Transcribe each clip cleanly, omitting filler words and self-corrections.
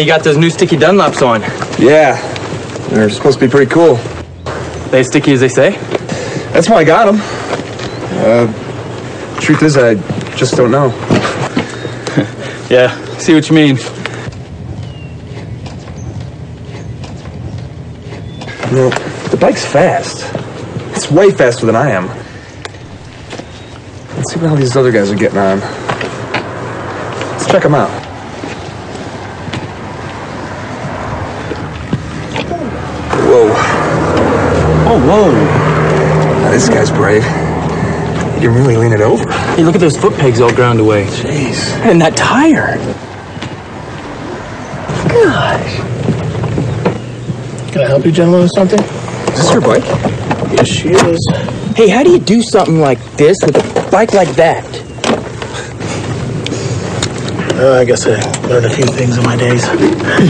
Hey, you got those new sticky Dunlops on. Yeah, they're supposed to be pretty cool. They as sticky as they say? That's why I got them. Truth is, I just don't know. Yeah, see what you mean. You know, the bike's fast. It's way faster than I am. Let's see what all these other guys are getting on. Let's check them out. Whoa. Oh, whoa. Now, this guy's brave. He can really lean it over. Hey, look at those foot pegs all ground away. Jeez. And that tire. Gosh. Can I help you gentlemen with something? Is this your bike? Yes, she is. Hey, how do you do something like this with a bike like that? I guess I learned a few things in my days.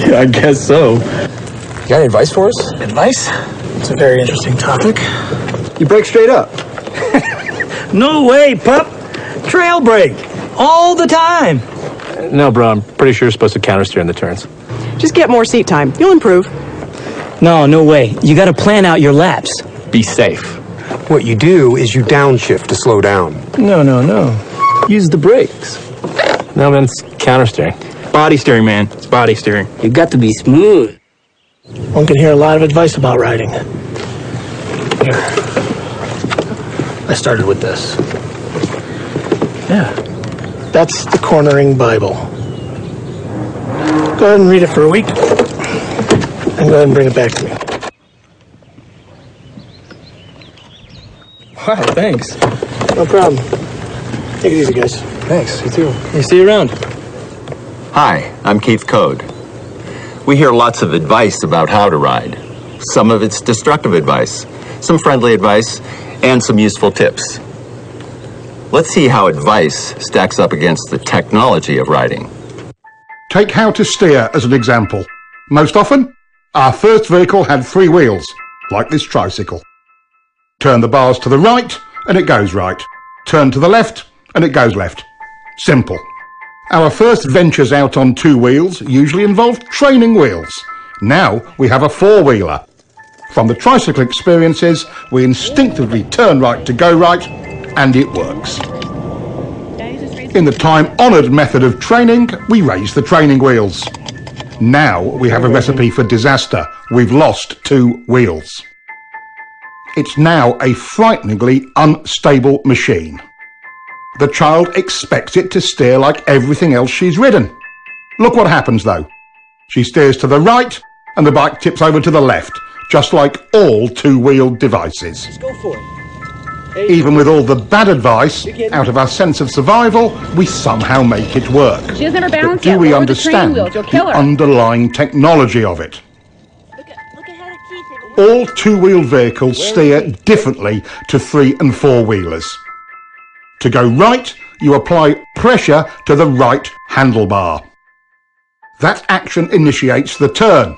Yeah, I guess so. You got any advice for us? Advice? It's a very interesting topic. You brake straight up. No way, pup. Trail brake. All the time. No, bro, I'm pretty sure you're supposed to countersteer in the turns. Just get more seat time. You'll improve. No way. You got to plan out your laps. Be safe. What you do is you downshift to slow down. No. Use the brakes. No, man, it's countersteering. Body steering, man. It's body steering. You got to be smooth. One can hear a lot of advice about riding. Here. I started with this. Yeah. That's the Cornering Bible. Go ahead and read it for a week. And go ahead and bring it back to me. Wow, thanks. No problem. Take it easy, guys. Thanks, you too. Hey, see you around. Hi, I'm Keith Code. We hear lots of advice about how to ride. Some of it's destructive advice, some friendly advice, and some useful tips. Let's see how advice stacks up against the technology of riding. Take how to steer as an example. Most often, our first vehicle had 3 wheels, like this tricycle. Turn the bars to the right, and it goes right. Turn to the left, and it goes left. Simple. Our first ventures out on 2 wheels usually involved training wheels. Now we have a 4-wheeler. From the tricycle experiences, we instinctively turn right to go right, and it works. In the time-honoured method of training, we raise the training wheels. Now we have a recipe for disaster. We've lost 2 wheels. It's now a frighteningly unstable machine. The child expects it to steer like everything else she's ridden. Look what happens though. She steers to the right and the bike tips over to the left, just like all 2-wheeled devices. Just go for it. Even with all the bad advice, out of our sense of survival, we somehow make it work. She has never But balanced do yet. we Lower the training understand wheels. You'll kill the her. underlying technology of it? All 2-wheeled vehicles steer differently to 3- and 4-wheelers. To go right, you apply pressure to the right handlebar. That action initiates the turn.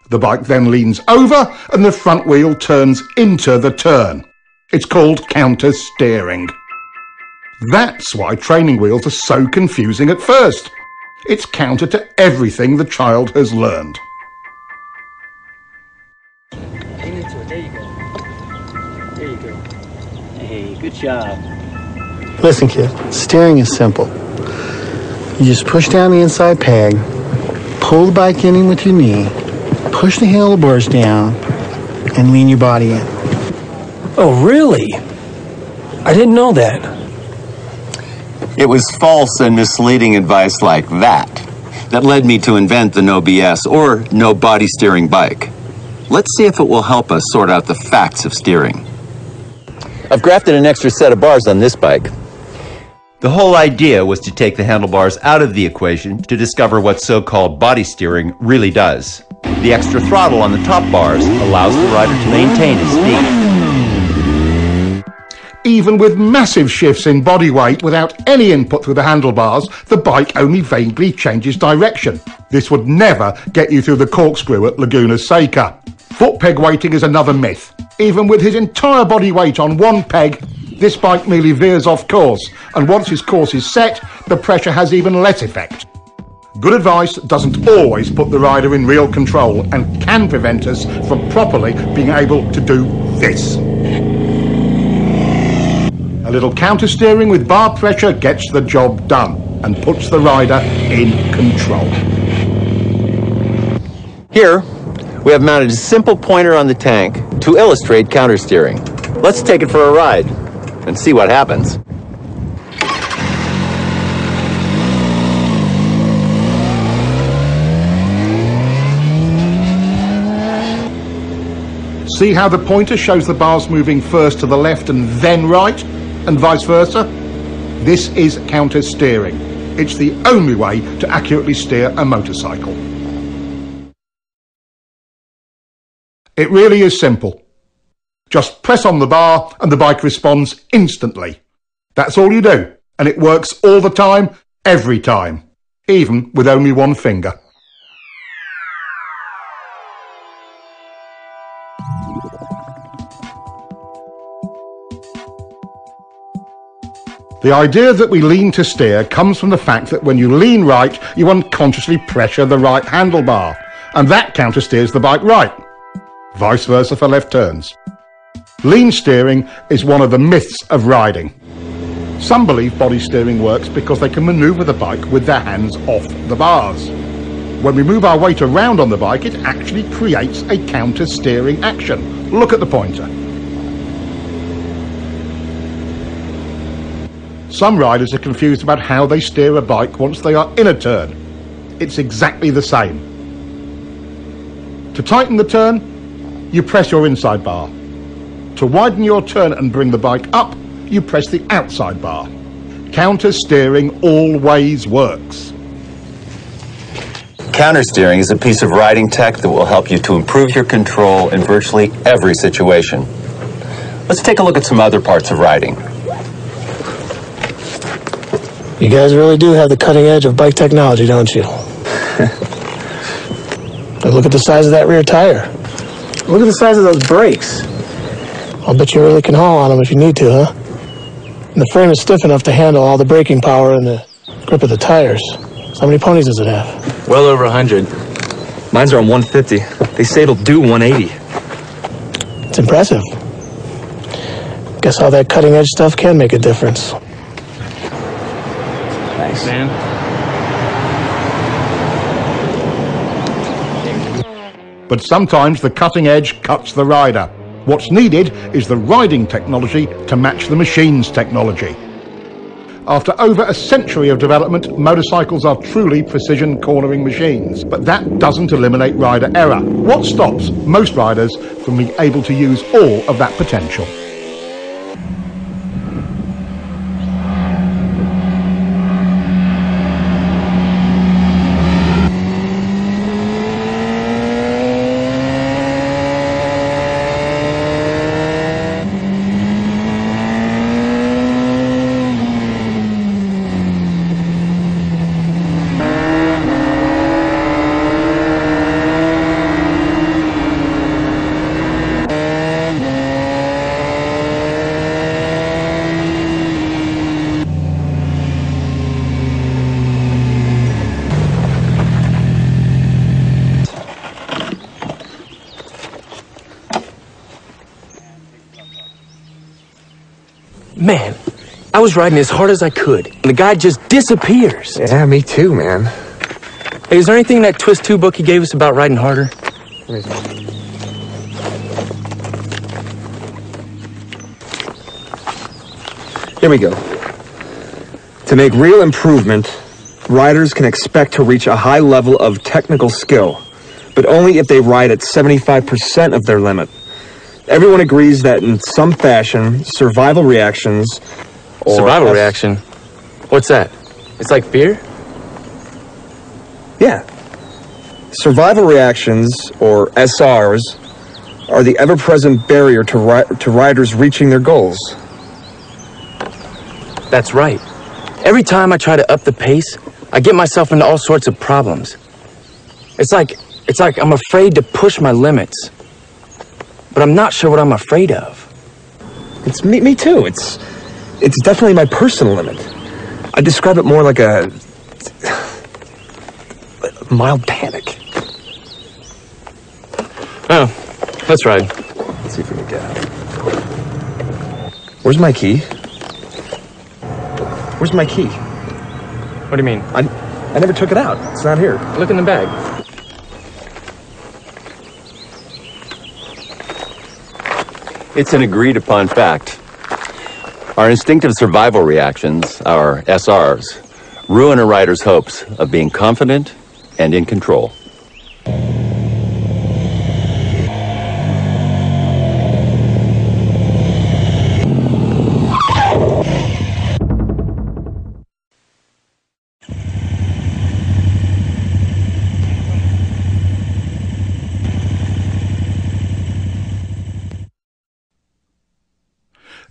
The bike then leans over and the front wheel turns into the turn. It's called counter-steering. That's why training wheels are so confusing at first. It's counter to everything the child has learned. There you go. There you go. Hey, good job. Listen, kid. Steering is simple. You just push down the inside peg, pull the bike in with your knee, push the handlebars down, and lean your body in. Oh, really? I didn't know that. It was false and misleading advice like that led me to invent the no BS or no body steering bike. Let's see if it will help us sort out the facts of steering. I've grafted an extra set of bars on this bike. The whole idea was to take the handlebars out of the equation to discover what so-called body steering really does. The extra throttle on the top bars allows the rider to maintain his speed. Even with massive shifts in body weight without any input through the handlebars, the bike only vaguely changes direction. This would never get you through the corkscrew at Laguna Seca. Foot peg weighting is another myth. Even with his entire body weight on one peg, this bike merely veers off course, and once his course is set, the pressure has even less effect. Good advice doesn't always put the rider in real control and can prevent us from properly being able to do this. A little counter-steering with bar pressure gets the job done and puts the rider in control. Here, we have mounted a simple pointer on the tank to illustrate counter-steering. Let's take it for a ride and see what happens. See how the pointer shows the bars moving first to the left and then right, and vice versa? This is counter-steering. It's the only way to accurately steer a motorcycle. It really is simple. Just press on the bar and the bike responds instantly. That's all you do, and it works all the time, every time, even with only one finger. The idea that we lean to steer comes from the fact that when you lean right, you unconsciously pressure the right handlebar, and that counter-steers the bike right. Vice versa for left turns. Lean steering is one of the myths of riding. Some believe body steering works because they can maneuver the bike with their hands off the bars. When we move our weight around on the bike, it actually creates a counter-steering action. Look at the pointer. Some riders are confused about how they steer a bike once they are in a turn. It's exactly the same. To tighten the turn, you press your inside bar. To widen your turn and bring the bike up, you press the outside bar. Counter-steering always works. Counter-steering is a piece of riding tech that will help you to improve your control in virtually every situation. Let's take a look at some other parts of riding. You guys really do have the cutting edge of bike technology, don't you? Look at the size of that rear tire. Look at the size of those brakes. I'll bet you really can haul on them if you need to, huh? And the frame is stiff enough to handle all the braking power and the grip of the tires. So how many ponies does it have? Well over 100. Mine's are on 150. They say it'll do 180. It's impressive. Guess all that cutting edge stuff can make a difference. Thanks, man. But sometimes the cutting edge cuts the rider. What's needed is the riding technology to match the machine's technology. After over a century of development, motorcycles are truly precision cornering machines. But that doesn't eliminate rider error. What stops most riders from being able to use all of that potential? Man, I was riding as hard as I could, and the guy just disappears. Yeah, me too, man. Hey, is there anything in that Twist 2 book he gave us about riding harder? Here we go. To make real improvement, riders can expect to reach a high level of technical skill, but only if they ride at 75% of their limit. Everyone agrees that in some fashion, survival reactions or... Survival reaction? What's that? It's like fear? Yeah. Survival reactions, or SRs, are the ever-present barrier to riders reaching their goals. That's right. Every time I try to up the pace, I get myself into all sorts of problems. It's like I'm afraid to push my limits. But I'm not sure what I'm afraid of. It's me too. It's definitely my personal limit. I describe it more like a mild panic. Oh, let's ride. Let's see if we can get out. Where's my key? Where's my key? What do you mean? I never took it out. It's not here. Look in the bag. It's an agreed upon fact. Our instinctive survival reactions, our SRs, ruin a rider's hopes of being confident and in control.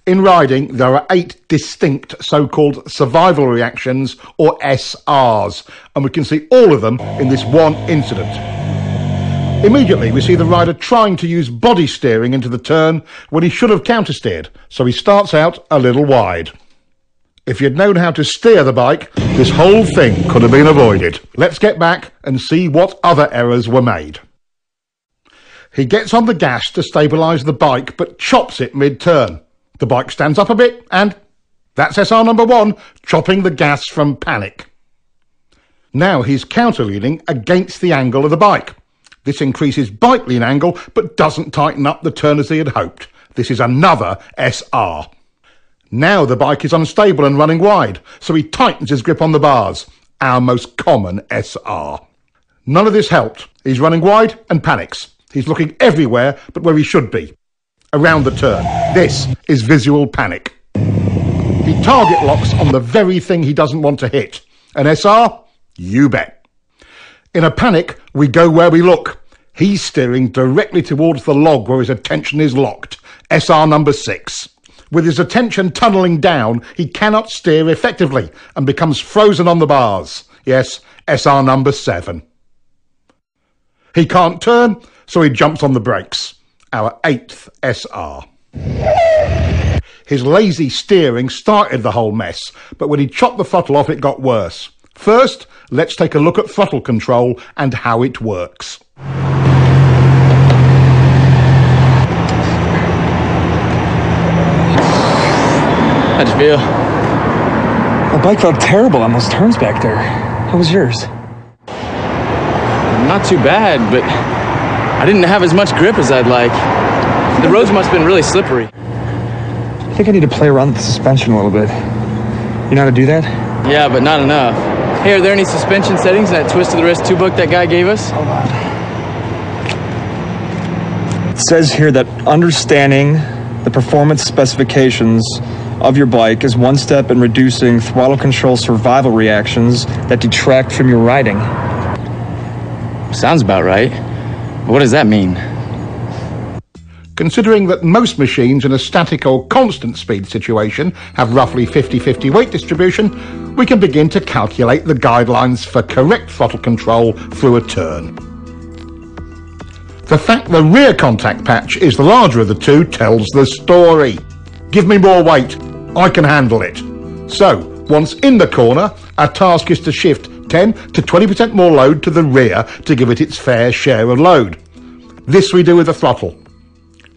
In riding, there are 8 distinct so-called survival reactions, or SRs, and we can see all of them in this one incident. Immediately, we see the rider trying to use body steering into the turn when he should have countersteered, so he starts out a little wide. If you'd known how to steer the bike, this whole thing could have been avoided. Let's get back and see what other errors were made. He gets on the gas to stabilise the bike, but chops it mid-turn. The bike stands up a bit, and that's SR number 1, chopping the gas from panic. Now he's counterleaning against the angle of the bike. This increases bike lean angle, but doesn't tighten up the turn as he had hoped. This is another SR. Now the bike is unstable and running wide, so he tightens his grip on the bars, our most common SR. None of this helped. He's running wide and panics. He's looking everywhere but where he should be. Around the turn. This is visual panic. He target locks on the very thing he doesn't want to hit. An SR? You bet. In a panic, we go where we look. He's steering directly towards the log where his attention is locked. SR number 6. With his attention tunnelling down, he cannot steer effectively and becomes frozen on the bars. Yes, SR number 7. He can't turn, so he jumps on the brakes. Our 8th SR. His lazy steering started the whole mess, but when he chopped the throttle off, it got worse. First, let's take a look at throttle control and how it works. How'd you feel? My bike felt terrible on those turns back there. How was yours? Not too bad, but I didn't have as much grip as I'd like. The roads must have been really slippery. I think I need to play around with the suspension a little bit. You know how to do that? Yeah, but not enough. Hey, are there any suspension settings in that twist of the wrist 2 book that guy gave us? Hold on. It says here that understanding the performance specifications of your bike is one step in reducing throttle control survival reactions that detract from your riding. Sounds about right. But what does that mean? Considering that most machines in a static or constant speed situation have roughly 50-50 weight distribution, we can begin to calculate the guidelines for correct throttle control through a turn. The fact the rear contact patch is the larger of the two tells the story. Give me more weight, I can handle it. So, once in the corner, our task is to shift 10 to 20% more load to the rear to give it its fair share of load. This we do with the throttle.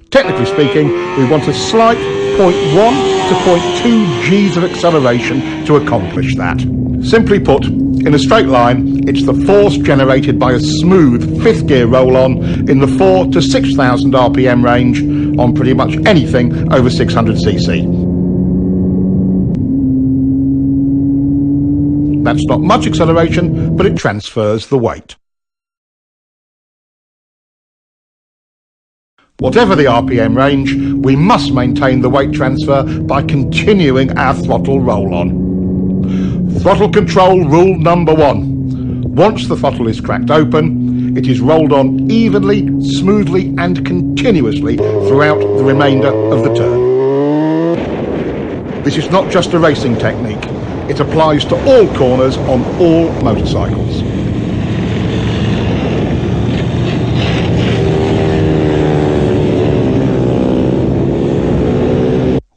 Technically speaking, we want a slight 0.1 to 0.2 Gs of acceleration to accomplish that. Simply put, in a straight line, it's the force generated by a smooth 5th gear roll-on in the 4 to 6,000 RPM range on pretty much anything over 600cc. That's not much acceleration, but it transfers the weight. Whatever the RPM range, we must maintain the weight transfer by continuing our throttle roll-on. Throttle control rule number 1. Once the throttle is cracked open, it is rolled on evenly, smoothly and continuously throughout the remainder of the turn. This is not just a racing technique. It applies to all corners on all motorcycles.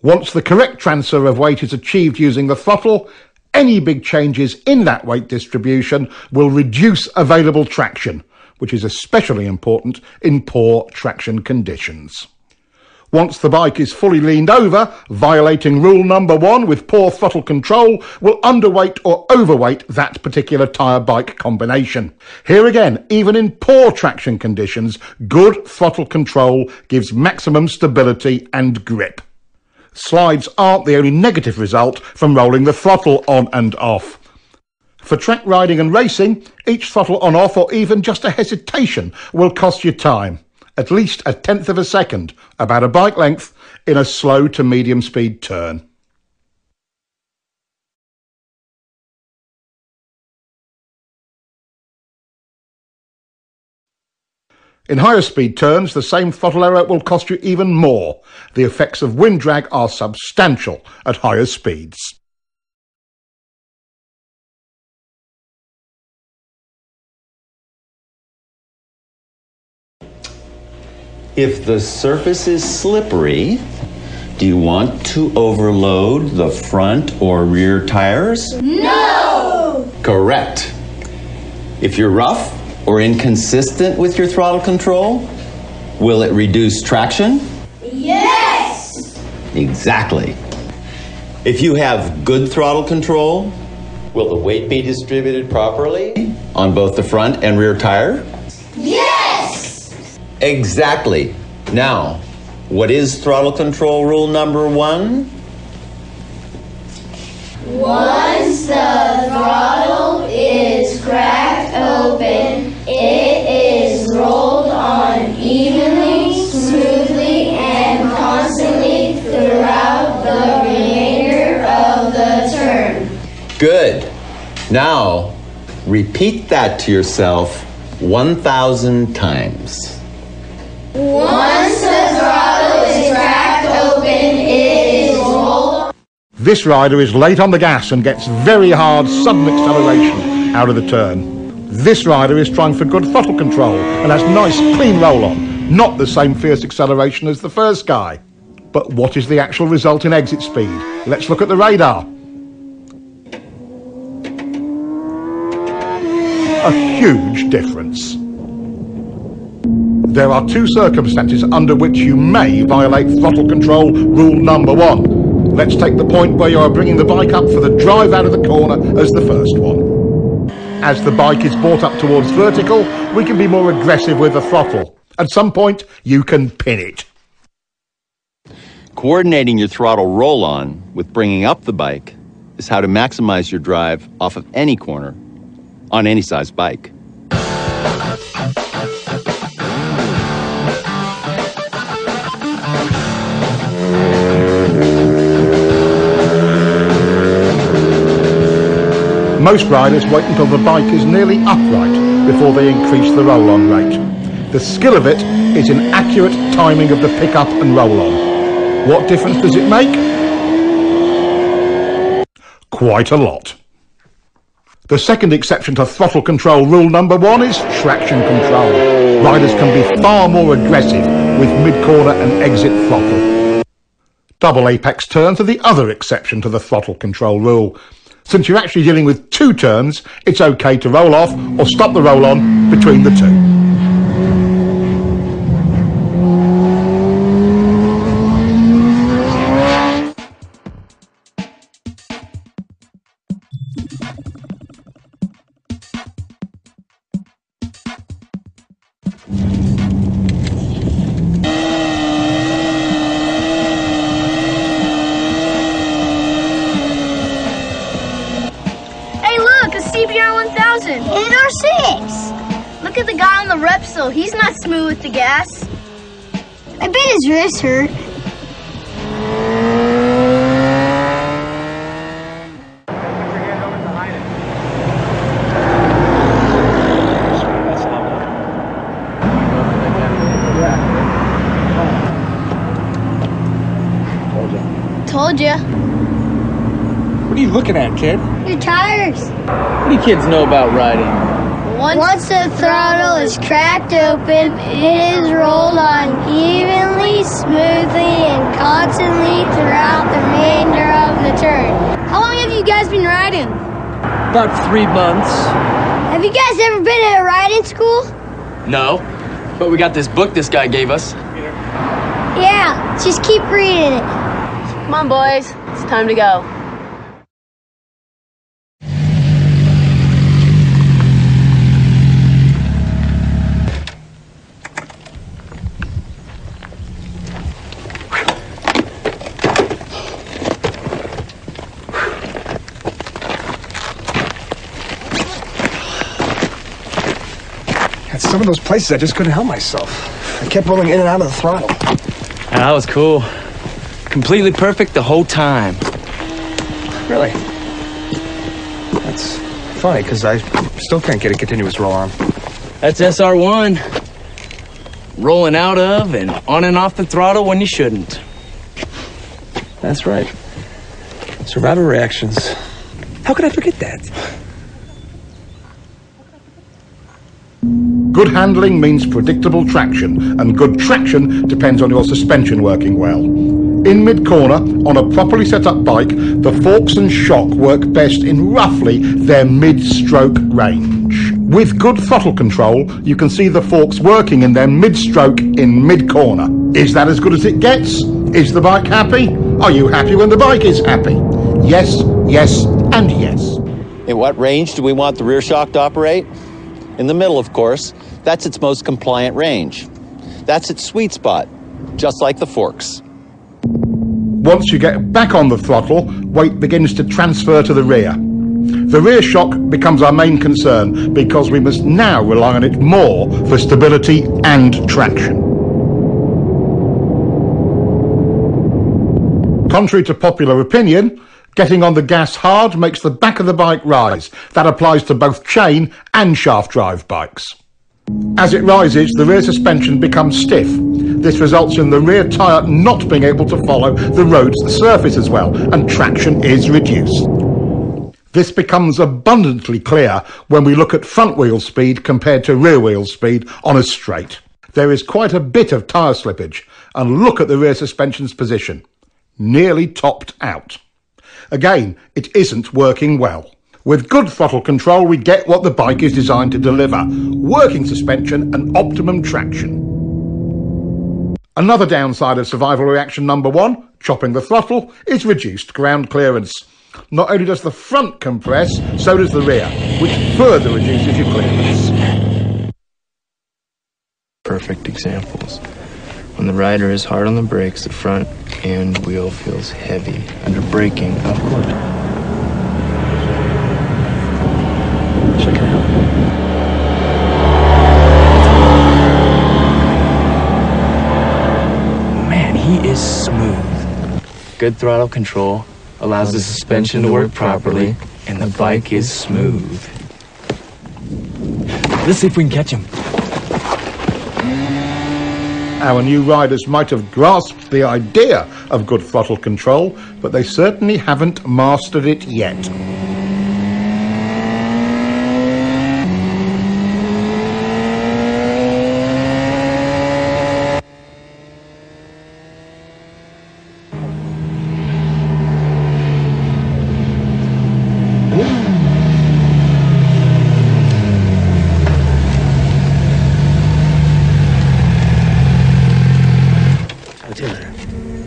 Once the correct transfer of weight is achieved using the throttle, Any big changes in that weight distribution will reduce available traction, which is especially important in poor traction conditions. Once the bike is fully leaned over, violating rule number 1 with poor throttle control will underweight or overweight that particular tyre bike combination. Here again, even in poor traction conditions, good throttle control gives maximum stability and grip. Slides aren't the only negative result from rolling the throttle on and off. For track riding and racing, each throttle on off or even just a hesitation will cost you time. At least 1/10 of a second, about a bike length, in a slow to medium speed turn. In higher speed turns, the same throttle error will cost you even more. The effects of wind drag are substantial at higher speeds. If the surface is slippery, do you want to overload the front or rear tires? No! Correct. If you're rough or inconsistent with your throttle control, will it reduce traction? Yes! Exactly. If you have good throttle control, will the weight be distributed properly on both the front and rear tire? Yes! Exactly. Now, what is throttle control rule number 1? Once the throttle is cracked open, it is rolled on evenly, smoothly, and constantly throughout the remainder of the turn. Good. Now, repeat that to yourself 1,000 times. Once the throttle is cracked open, it is rolled. This rider is late on the gas and gets very hard sudden acceleration out of the turn. This rider is trying for good throttle control and has nice clean roll on, not the same fierce acceleration as the first guy. But what is the actual result in exit speed? Let's look at the radar. A huge difference. There are 2 circumstances under which you may violate throttle control rule number 1. Let's take the point where you are bringing the bike up for the drive out of the corner as the first one. As the bike is brought up towards vertical, we can be more aggressive with the throttle. At some point, you can pin it. Coordinating your throttle roll-on with bringing up the bike is how to maximize your drive off of any corner on any size bike. Most riders wait until the bike is nearly upright before they increase the roll-on rate. The skill of it is in accurate timing of the pick-up and roll-on. What difference does it make? Quite a lot. The second exception to throttle control rule number 1 is traction control. Riders can be far more aggressive with mid-corner and exit throttle. Double apex turns are the other exception to the throttle control rule. Since you're actually dealing with 2 turns, it's okay to roll off or stop the roll on between the 2. In R6! Look at the guy on the Repsol. He's not smooth with the gas. I bet his wrist hurt. Told ya. What are you looking at, kid? Your tires. What do you kids know about riding? Once the throttle is cracked open, it is rolled on evenly, smoothly, and constantly throughout the remainder of the turn. How long have you guys been riding? you? About 3 months. Have you guys ever been at a riding school? No, but we got this book this guy gave us. Yeah, just keep reading it. Come on, boys. It's time to go. At some of those places, I just couldn't help myself. I kept rolling in and out of the throttle. That was cool. Completely perfect the whole time. Really? That's funny, because I still can't get a continuous roll on. That's SR1. Rolling out of and on and off the throttle when you shouldn't. That's right. Survival reactions. How could I forget that? Good handling means predictable traction, and good traction depends on your suspension working well. In mid-corner, on a properly set up bike, the forks and shock work best in roughly their mid-stroke range. With good throttle control, you can see the forks working in their mid-stroke in mid-corner. Is that as good as it gets? Is the bike happy? Are you happy when the bike is happy? Yes, yes, and yes. At what range do we want the rear shock to operate? In the middle, of course. That's its most compliant range. That's its sweet spot, just like the forks. Once you get back on the throttle, weight begins to transfer to the rear. The rear shock becomes our main concern because we must now rely on it more for stability and traction. Contrary to popular opinion, getting on the gas hard makes the back of the bike rise. That applies to both chain and shaft drive bikes. As it rises, the rear suspension becomes stiff. This results in the rear tyre not being able to follow the road's surface as well, and traction is reduced. This becomes abundantly clear when we look at front wheel speed compared to rear wheel speed on a straight. There is quite a bit of tyre slippage, and look at the rear suspension's position. Nearly topped out. Again, it isn't working well. With good throttle control, we get what the bike is designed to deliver: working suspension and optimum traction. Another downside of survival reaction number 1, chopping the throttle, is reduced ground clearance. Not only does the front compress, so does the rear, which further reduces your clearance. Perfect examples. When the rider is hard on the brakes, the front end wheel feels heavy. Under braking, of course. Check it out. Man, he is smooth. Good throttle control allows the suspension to work properly, and the bike is smooth. Let's see if we can catch him. Our new riders might have grasped the idea of good throttle control, but they certainly haven't mastered it yet.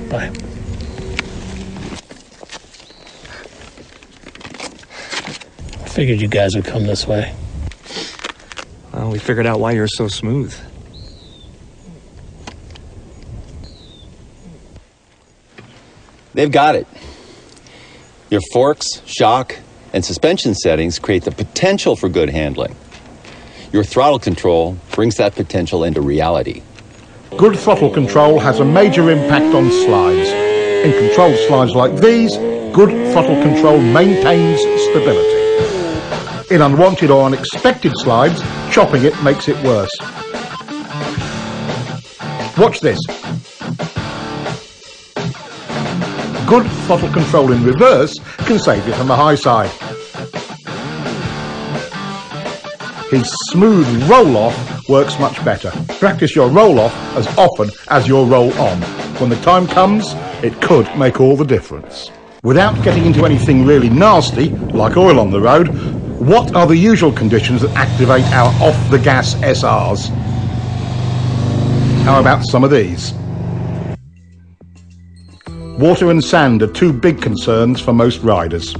Bye. I figured you guys would come this way. Well, we figured out why you're so smooth. They've got it. Your forks, shock, and suspension settings create the potential for good handling. Your throttle control brings that potential into reality. Good throttle control has a major impact on slides. In controlled slides like these, good throttle control maintains stability. In unwanted or unexpected slides, chopping it makes it worse. Watch this. Good throttle control in reverse can save you from the high side. His smooth roll-off works much better. Practice your roll-off as often as your roll-on. When the time comes, it could make all the difference. Without getting into anything really nasty, like oil on the road, what are the usual conditions that activate our off-the-gas SRs? How about some of these? Water and sand are two big concerns for most riders.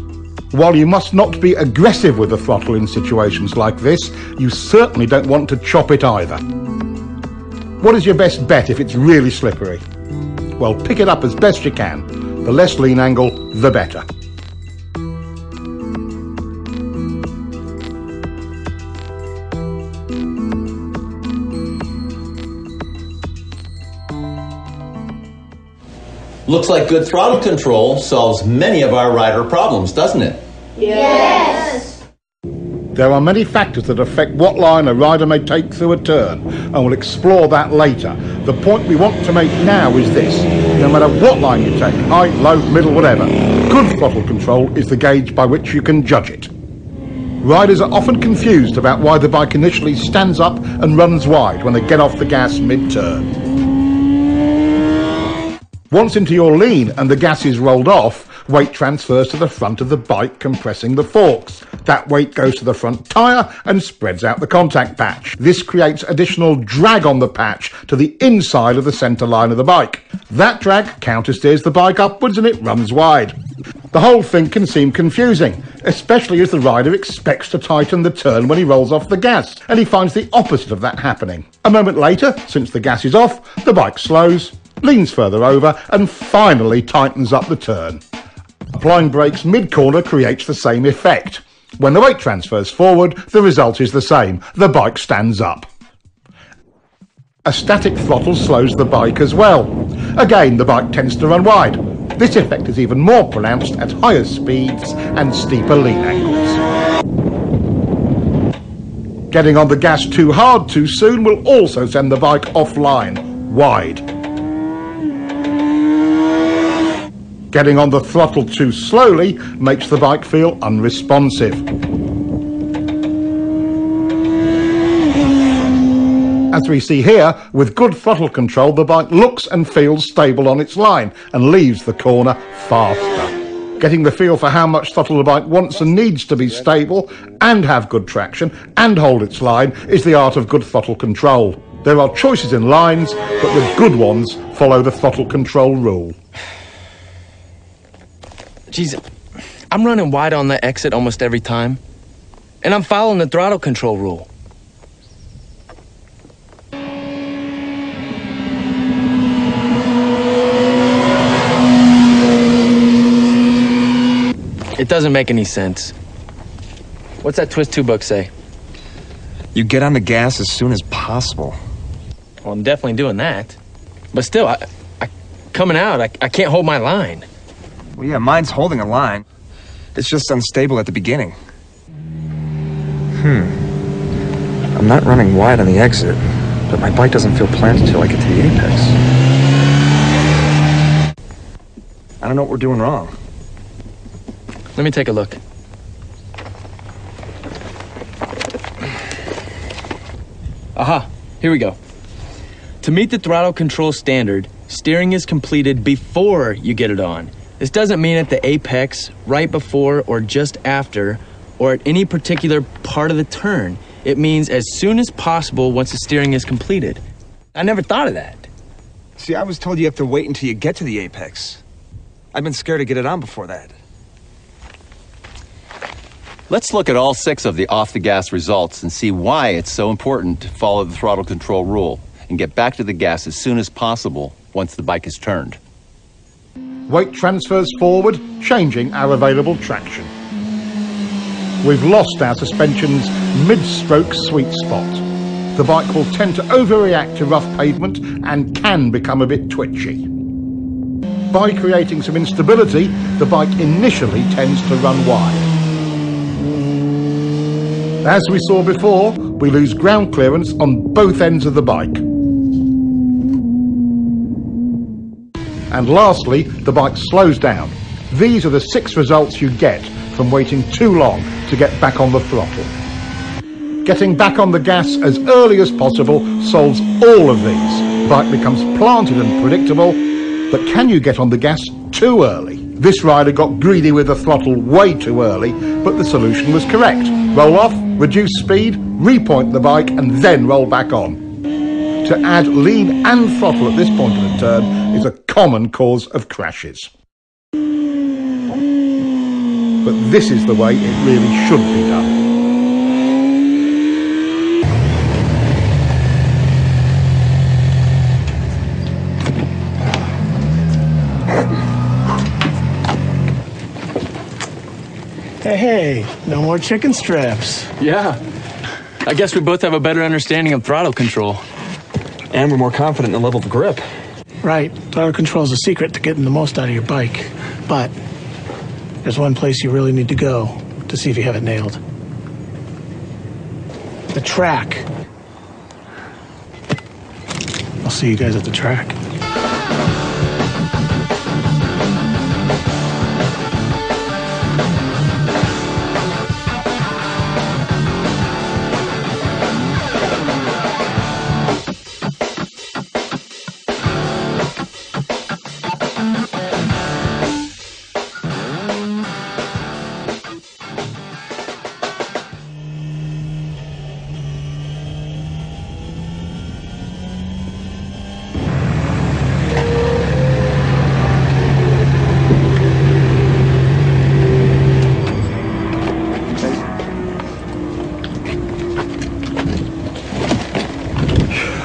While you must not be aggressive with the throttle in situations like this, you certainly don't want to chop it either. What is your best bet if it's really slippery? Well, pick it up as best you can. The less lean angle, the better. Looks like good throttle control solves many of our rider problems, doesn't it? Yes. There are many factors that affect what line a rider may take through a turn, and we'll explore that later. The point we want to make now is this: no matter what line you take, high, low, middle, whatever, good throttle control is the gauge by which you can judge it. Riders are often confused about why the bike initially stands up and runs wide when they get off the gas mid-turn. Once into your lean and the gas is rolled off, weight transfers to the front of the bike, compressing the forks. That weight goes to the front tyre and spreads out the contact patch. This creates additional drag on the patch to the inside of the centre line of the bike. That drag countersteers the bike upwards and it runs wide. The whole thing can seem confusing, especially as the rider expects to tighten the turn when he rolls off the gas, and he finds the opposite of that happening. A moment later, since the gas is off, the bike slows, leans further over, and finally tightens up the turn. Applying brakes mid-corner creates the same effect. When the weight transfers forward, the result is the same. The bike stands up. A static throttle slows the bike as well. Again, the bike tends to run wide. This effect is even more pronounced at higher speeds and steeper lean angles. Getting on the gas too hard too soon will also send the bike offline, wide. Getting on the throttle too slowly makes the bike feel unresponsive. As we see here, with good throttle control, the bike looks and feels stable on its line and leaves the corner faster. Getting the feel for how much throttle the bike wants and needs to be stable and have good traction and hold its line is the art of good throttle control. There are choices in lines, but the good ones follow the throttle control rule. Geez, I'm running wide on the exit almost every time, and I'm following the throttle control rule. It doesn't make any sense. What's that Twist 2 book say? You get on the gas as soon as possible. Well, I'm definitely doing that. But still, coming out, I can't hold my line. Well, yeah, mine's holding a line. It's just unstable at the beginning. I'm not running wide on the exit, but my bike doesn't feel planted until I get to the apex. I don't know what we're doing wrong. Let me take a look. Aha, here we go. To meet the throttle control standard, steering is completed before you get it on. This doesn't mean at the apex, right before or just after, or at any particular part of the turn. It means as soon as possible once the steering is completed. I never thought of that. See, I was told you have to wait until you get to the apex. I've been scared to get it on before that. Let's look at all 6 of the off-the-gas results and see why it's so important to follow the throttle control rule and get back to the gas as soon as possible once the bike is turned. Weight transfers forward, changing our available traction. We've lost our suspension's mid-stroke sweet spot. The bike will tend to overreact to rough pavement and can become a bit twitchy. By creating some instability, the bike initially tends to run wide. As we saw before, we lose ground clearance on both ends of the bike. And lastly, the bike slows down. These are the 6 results you get from waiting too long to get back on the throttle. Getting back on the gas as early as possible solves all of these. The bike becomes planted and predictable, but can you get on the gas too early? This rider got greedy with the throttle way too early, but the solution was correct. Roll off, reduce speed, repoint the bike, and then roll back on. To add lean and throttle at this point of the turn is a common cause of crashes. But this is the way it really should be done. Hey, no more chicken strips. Yeah. I guess we both have a better understanding of throttle control. And we're more confident in the level of grip. Right. Throttle control is the secret to getting the most out of your bike. But there's one place you really need to go to see if you have it nailed. The track. I'll see you guys at the track.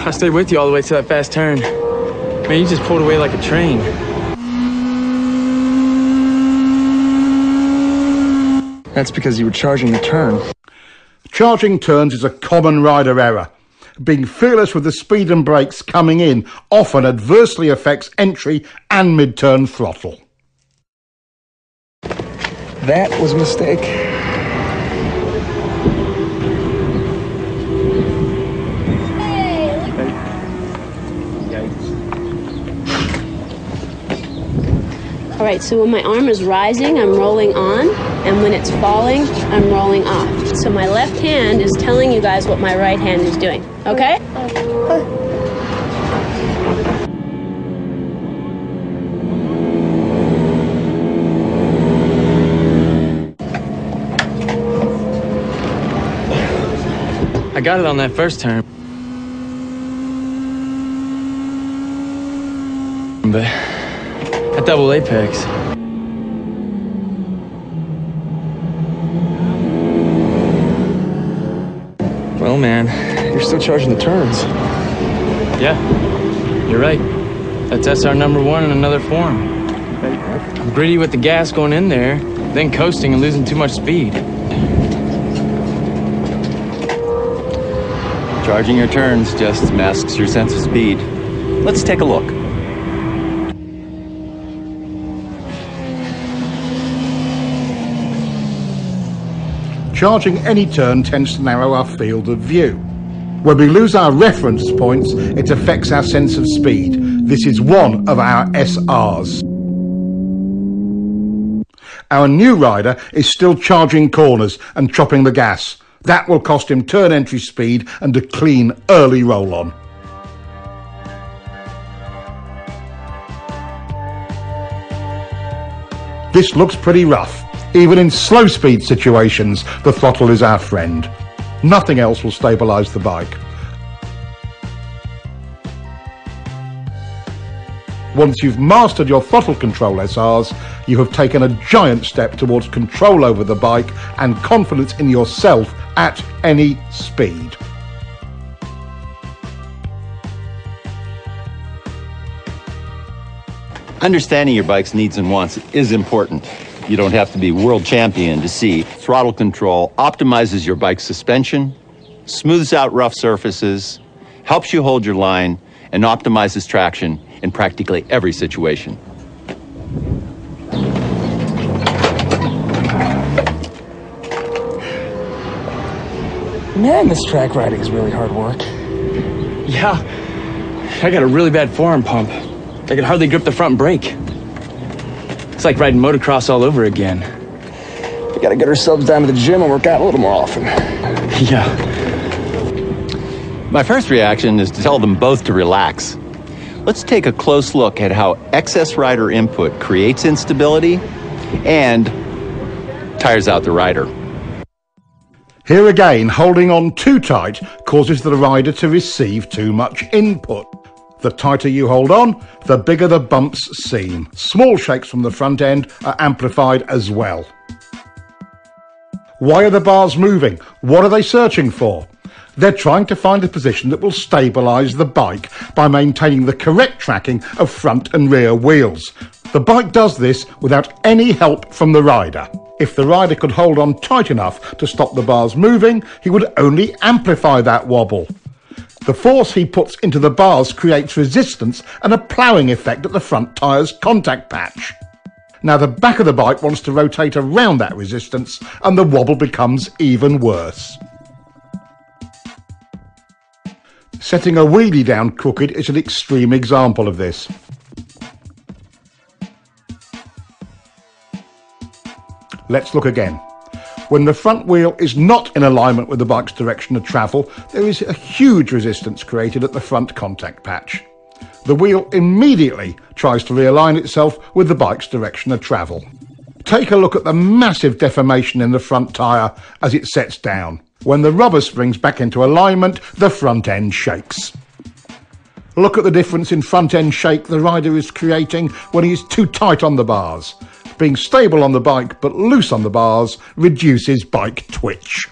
I stayed with you all the way to that fast turn. Man, you just pulled away like a train. That's because you were charging the turn. Charging turns is a common rider error. Being fearless with the speed and brakes coming in often adversely affects entry and mid-turn throttle. That was a mistake. All right, so when my arm is rising, I'm rolling on, and when it's falling, I'm rolling off. So my left hand is telling you guys what my right hand is doing, okay? I got it on that first turn. But at double apex. Well, man, you're still charging the turns. Yeah, you're right. That's SR number one in another form. I'm greedy with the gas going in there, then coasting and losing too much speed. Charging your turns just masks your sense of speed. Let's take a look. Charging any turn tends to narrow our field of view. When we lose our reference points, it affects our sense of speed. This is one of our SRs. Our new rider is still charging corners and chopping the gas. That will cost him turn entry speed and a clean early roll-on. This looks pretty rough. Even in slow speed situations, the throttle is our friend. Nothing else will stabilise the bike. Once you've mastered your throttle control SRs, you have taken a giant step towards control over the bike and confidence in yourself at any speed. Understanding your bike's needs and wants is important. You don't have to be world champion to see throttle control optimizes your bike's suspension, smooths out rough surfaces, helps you hold your line, and optimizes traction in practically every situation. Man, this track riding is really hard work. Yeah, I got a really bad forearm pump. I could hardly grip the front brake. It's like riding motocross all over again. We gotta get ourselves down to the gym and work out a little more often. Yeah. My first reaction is to tell them both to relax. let's take a close look at how excess rider input creates instability and tires out the rider. Here again, holding on too tight causes the rider to receive too much input. The tighter you hold on, the bigger the bumps seem. Small shakes from the front end are amplified as well. Why are the bars moving? What are they searching for? They're trying to find a position that will stabilise the bike by maintaining the correct tracking of front and rear wheels. The bike does this without any help from the rider. If the rider could hold on tight enough to stop the bars moving, he would only amplify that wobble. The force he puts into the bars creates resistance and a ploughing effect at the front tyre's contact patch. Now the back of the bike wants to rotate around that resistance and the wobble becomes even worse. Setting a wheelie down crooked is an extreme example of this. Let's look again. When the front wheel is not in alignment with the bike's direction of travel, there is a huge resistance created at the front contact patch. The wheel immediately tries to realign itself with the bike's direction of travel. Take a look at the massive deformation in the front tyre as it sets down. When the rubber springs back into alignment, the front end shakes. Look at the difference in front end shake the rider is creating when he is too tight on the bars. Being stable on the bike but loose on the bars reduces bike twitch.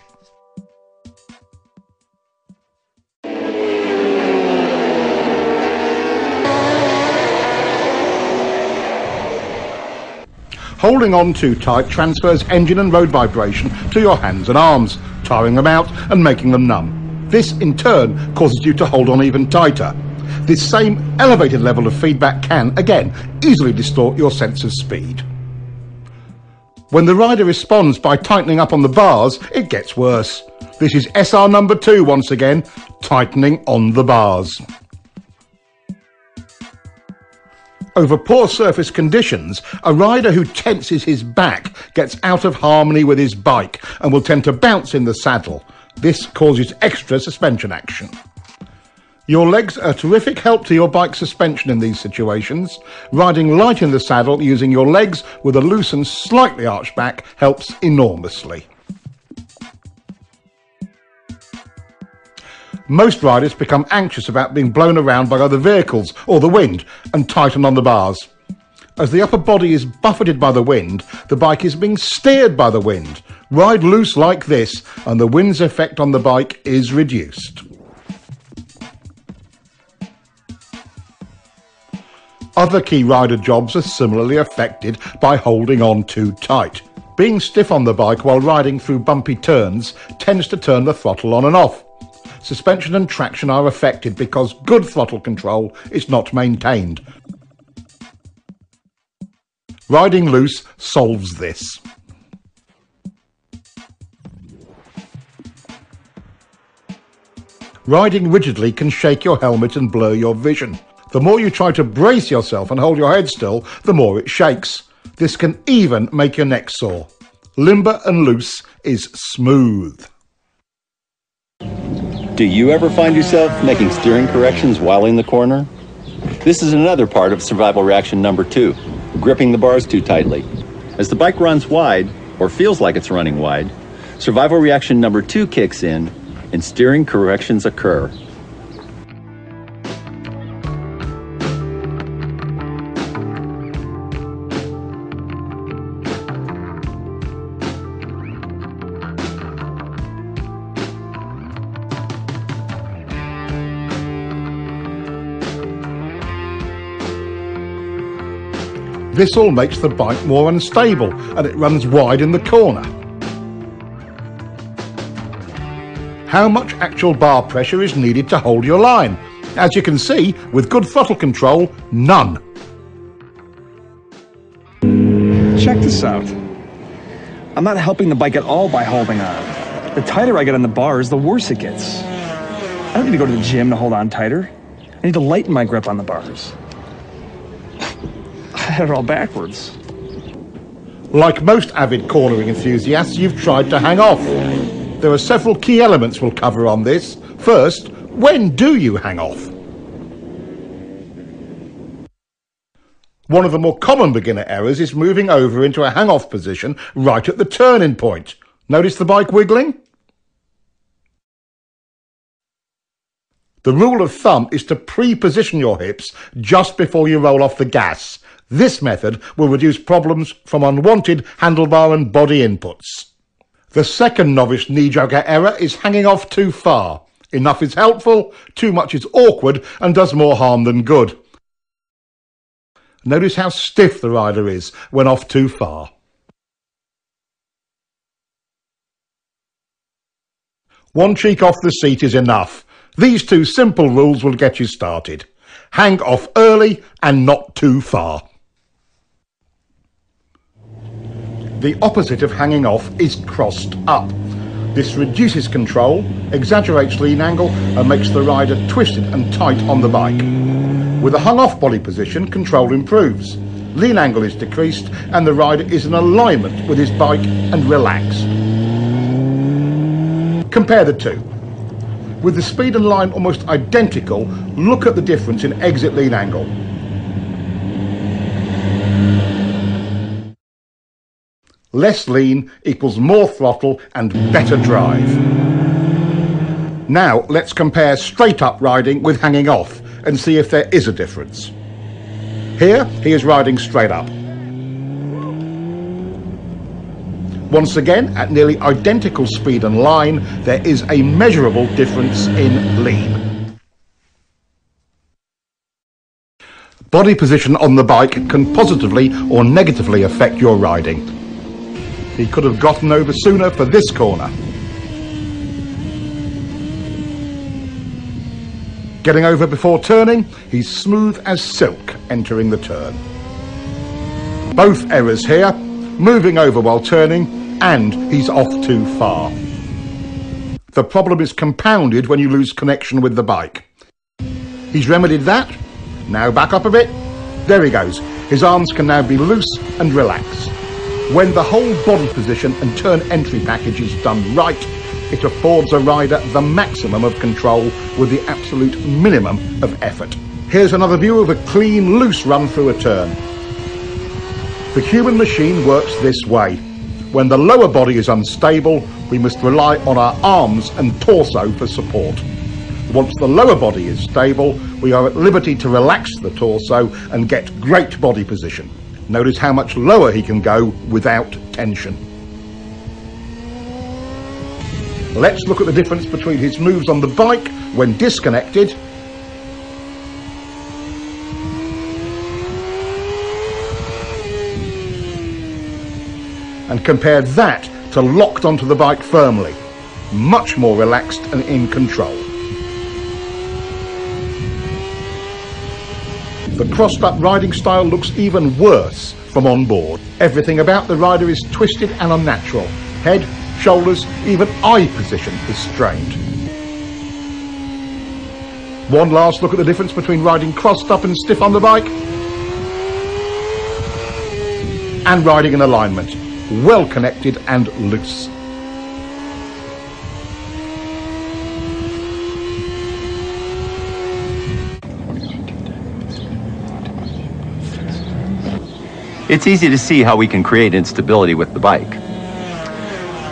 Holding on too tight transfers engine and road vibration to your hands and arms, tiring them out and making them numb. This in turn causes you to hold on even tighter. This same elevated level of feedback can, again, easily distort your sense of speed. When the rider responds by tightening up on the bars, it gets worse. This is SR number 2 once again, tightening on the bars. Over poor surface conditions, a rider who tenses his back gets out of harmony with his bike and will tend to bounce in the saddle. This causes extra suspension action. Your legs are a terrific help to your bike's suspension in these situations. Riding light in the saddle using your legs with a loose and slightly arched back helps enormously. Most riders become anxious about being blown around by other vehicles or the wind and tighten on the bars. As the upper body is buffeted by the wind, the bike is being steered by the wind. Ride loose like this and the wind's effect on the bike is reduced. Other key rider jobs are similarly affected by holding on too tight. Being stiff on the bike while riding through bumpy turns tends to turn the throttle on and off. Suspension and traction are affected because good throttle control is not maintained. Riding loose solves this. Riding rigidly can shake your helmet and blur your vision. The more you try to brace yourself and hold your head still, the more it shakes. This can even make your neck sore. Limber and loose is smooth. Do you ever find yourself making steering corrections while in the corner? This is another part of survival reaction number 2, gripping the bars too tightly. As the bike runs wide, or feels like it's running wide, survival reaction number 2 kicks in and steering corrections occur. This all makes the bike more unstable and it runs wide in the corner. How much actual bar pressure is needed to hold your line? As you can see, with good throttle control, none. Check this out. I'm not helping the bike at all by holding on. The tighter I get on the bars, the worse it gets. I don't need to go to the gym to hold on tighter. I need to lighten my grip on the bars. I had it all backwards. Like most avid cornering enthusiasts, you've tried to hang off. There are several key elements we'll cover on this. First, when do you hang off? One of the more common beginner errors is moving over into a hang-off position right at the turning point. Notice the bike wiggling? The rule of thumb is to pre-position your hips just before you roll off the gas. This method will reduce problems from unwanted handlebar and body inputs. The second novice knee-jogger error is hanging off too far. Enough is helpful, too much is awkward and does more harm than good. Notice how stiff the rider is when off too far. One cheek off the seat is enough. These two simple rules will get you started. Hang off early and not too far. The opposite of hanging off is crossed up. This reduces control, exaggerates lean angle and makes the rider twisted and tight on the bike. With a hung-off body position, control improves. Lean angle is decreased and the rider is in alignment with his bike and relaxed. Compare the two. With the speed and line almost identical, look at the difference in exit lean angle. Less lean equals more throttle and better drive. Now let's compare straight up riding with hanging off and see if there is a difference. Here he is riding straight up. Once again, at nearly identical speed and line, there is a measurable difference in lean. Body position on the bike can positively or negatively affect your riding. He could have gotten over sooner for this corner. Getting over before turning, he's smooth as silk entering the turn. Both errors here, moving over while turning, and he's off too far. The problem is compounded when you lose connection with the bike. He's remedied that. Now back up a bit. There he goes. His arms can now be loose and relaxed. When the whole body position and turn entry package is done right, it affords a rider the maximum of control with the absolute minimum of effort. Here's another view of a clean, loose run through a turn. The human machine works this way. When the lower body is unstable, we must rely on our arms and torso for support. Once the lower body is stable, we are at liberty to relax the torso and get great body position. Notice how much lower he can go without tension. Let's look at the difference between his moves on the bike when disconnected and compare that to locked onto the bike firmly. Much more relaxed and in control. The crossed up riding style looks even worse from on board. Everything about the rider is twisted and unnatural. Head, shoulders, even eye position is strained. One last look at the difference between riding crossed up and stiff on the bike and riding in alignment, well connected and loose. It's easy to see how we can create instability with the bike.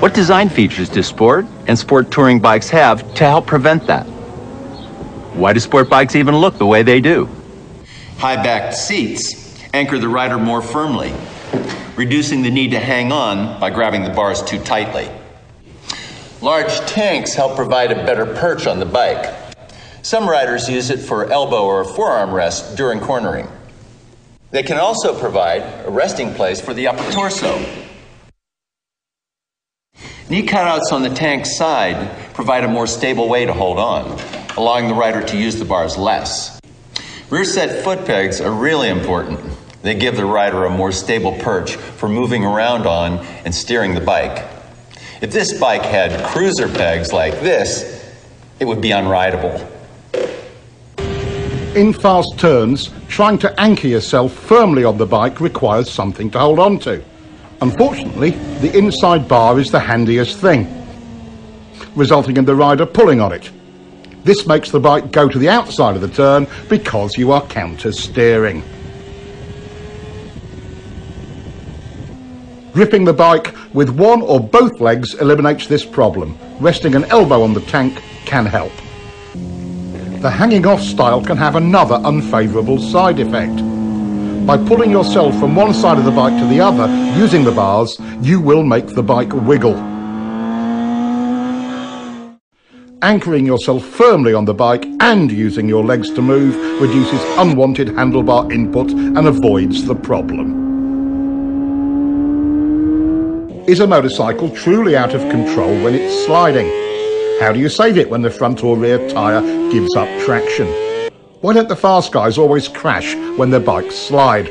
What design features do sport and sport touring bikes have to help prevent that? Why do sport bikes even look the way they do? High-backed seats anchor the rider more firmly, reducing the need to hang on by grabbing the bars too tightly. Large tanks help provide a better perch on the bike. Some riders use it for elbow or forearm rest during cornering. They can also provide a resting place for the upper torso. Knee cutouts on the tank's side provide a more stable way to hold on, allowing the rider to use the bars less. Rear set foot pegs are really important. They give the rider a more stable perch for moving around on and steering the bike. If this bike had cruiser pegs like this, it would be unrideable. In fast turns, trying to anchor yourself firmly on the bike requires something to hold on to. Unfortunately, the inside bar is the handiest thing, resulting in the rider pulling on it. This makes the bike go to the outside of the turn because you are counter steering. Gripping the bike with one or both legs eliminates this problem. Resting an elbow on the tank can help. The hanging off style can have another unfavourable side effect. By pulling yourself from one side of the bike to the other using the bars, you will make the bike wiggle. Anchoring yourself firmly on the bike and using your legs to move reduces unwanted handlebar input and avoids the problem. Is a motorcycle truly out of control when it's sliding? How do you save it when the front or rear tyre gives up traction? Why don't the fast guys always crash when their bikes slide?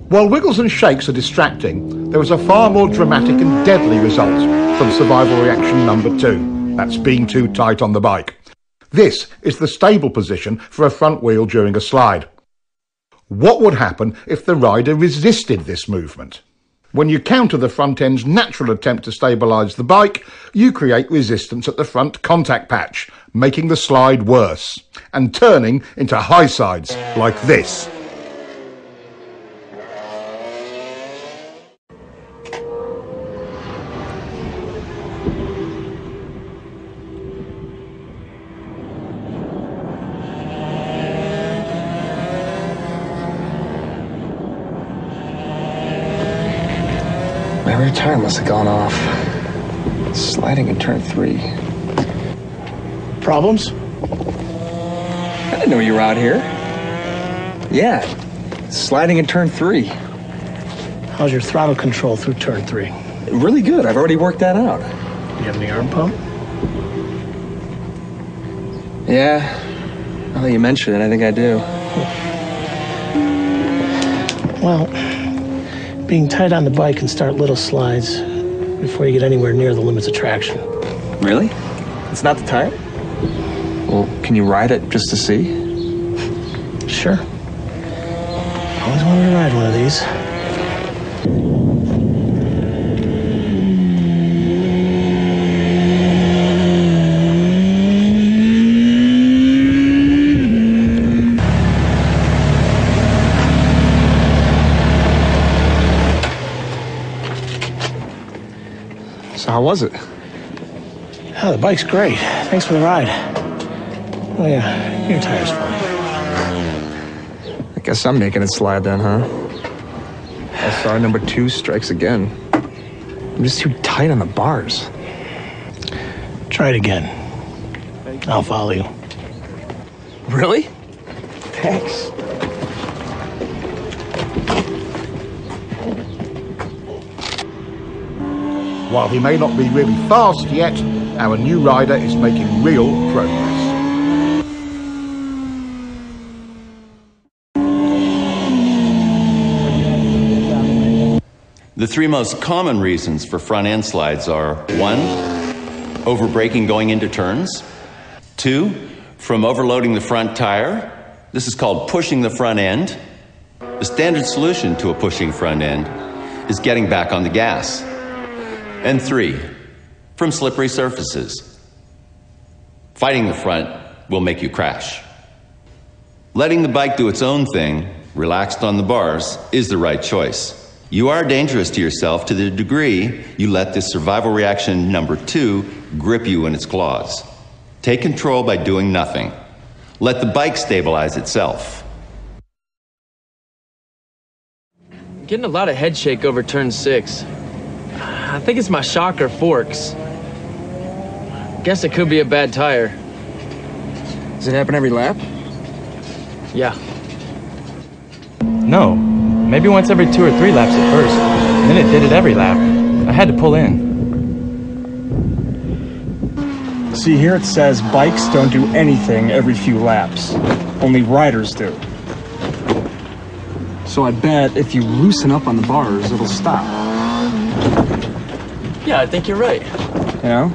While wiggles and shakes are distracting, there is a far more dramatic and deadly result from survival reaction number 2. That's being too tight on the bike. This is the stable position for a front wheel during a slide. What would happen if the rider resisted this movement? When you counter the front end's natural attempt to stabilise the bike, you create resistance at the front contact patch, making the slide worse, and turning into high sides like this. My rear tire must have gone off. It's sliding in turn 3. Problems? I didn't know you were out here. Yeah, sliding in turn 3. How's your throttle control through turn 3? Really good. I've already worked that out. Do you have any arm pump? Yeah, now that you mention it, I think I do. Well, being tight on the bike can start little slides before you get anywhere near the limits of traction. Really? It's not the tire? Well, can you ride it just to see? Sure. Always wanted to ride one of these. So how was it? Oh, the bike's great. Thanks for the ride. Oh yeah, your tire's fine. I guess I'm making it slide then, huh? SR number 2 strikes again. I'm just too tight on the bars. Try it again. I'll follow you. Really? Thanks. While he may not be really fast yet, our new rider is making real progress. The 3 most common reasons for front end slides are 1, over-braking going into turns. 2, from overloading the front tire. This is called pushing the front end. The standard solution to a pushing front end is getting back on the gas. And 3, from slippery surfaces. Fighting the front will make you crash. Letting the bike do its own thing, relaxed on the bars, is the right choice. You are dangerous to yourself to the degree you let this survival reaction number 2 grip you in its claws. Take control by doing nothing. Let the bike stabilize itself. I'm getting a lot of head shake over turn 6. I think it's my shock or forks. Guess it could be a bad tire. Does it happen every lap? Yeah. No, maybe once every 2 or 3 laps at first. And then it did it every lap. I had to pull in. See, here it says bikes don't do anything every few laps. Only riders do. So I bet if you loosen up on the bars, it'll stop. Yeah, I think you're right. You know?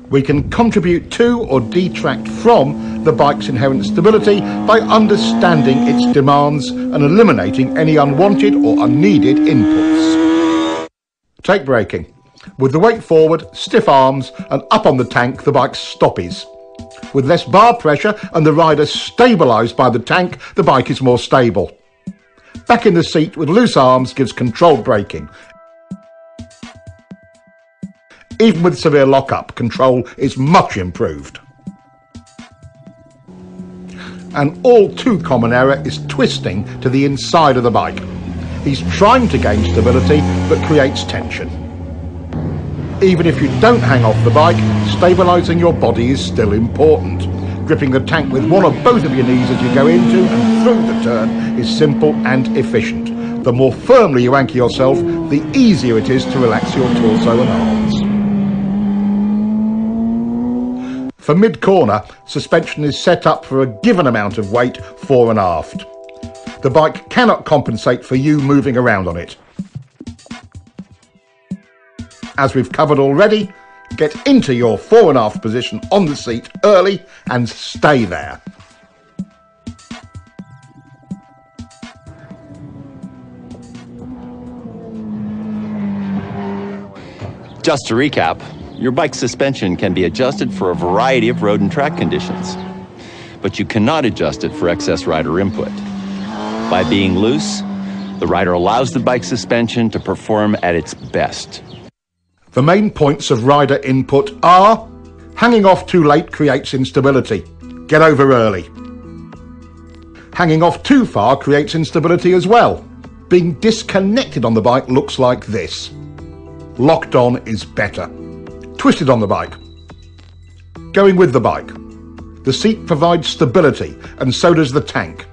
We can contribute to or detract from the bike's inherent stability by understanding its demands and eliminating any unwanted or unneeded inputs. Take braking. With the weight forward, stiff arms, and up on the tank, the bike stoppies. With less bar pressure and the rider stabilised by the tank, the bike is more stable. Back in the seat with loose arms gives controlled braking. Even with severe lock-up, control is much improved. An all too common error is twisting to the inside of the bike. He's trying to gain stability but creates tension. Even if you don't hang off the bike, stabilising your body is still important. Gripping the tank with one or both of your knees as you go into and through the turn is simple and efficient. The more firmly you anchor yourself, the easier it is to relax your torso and arms. For mid-corner, suspension is set up for a given amount of weight fore and aft. The bike cannot compensate for you moving around on it. As we've covered already, get into your fore and aft position on the seat early and stay there. Just to recap, your bike's suspension can be adjusted for a variety of road and track conditions, but you cannot adjust it for excess rider input. By being loose, the rider allows the bike's suspension to perform at its best. The main points of rider input are: hanging off too late creates instability. Get over early. Hanging off too far creates instability as well. Being disconnected on the bike looks like this. Locked on is better. Twisted on the bike. Going with the bike. The seat provides stability, and so does the tank.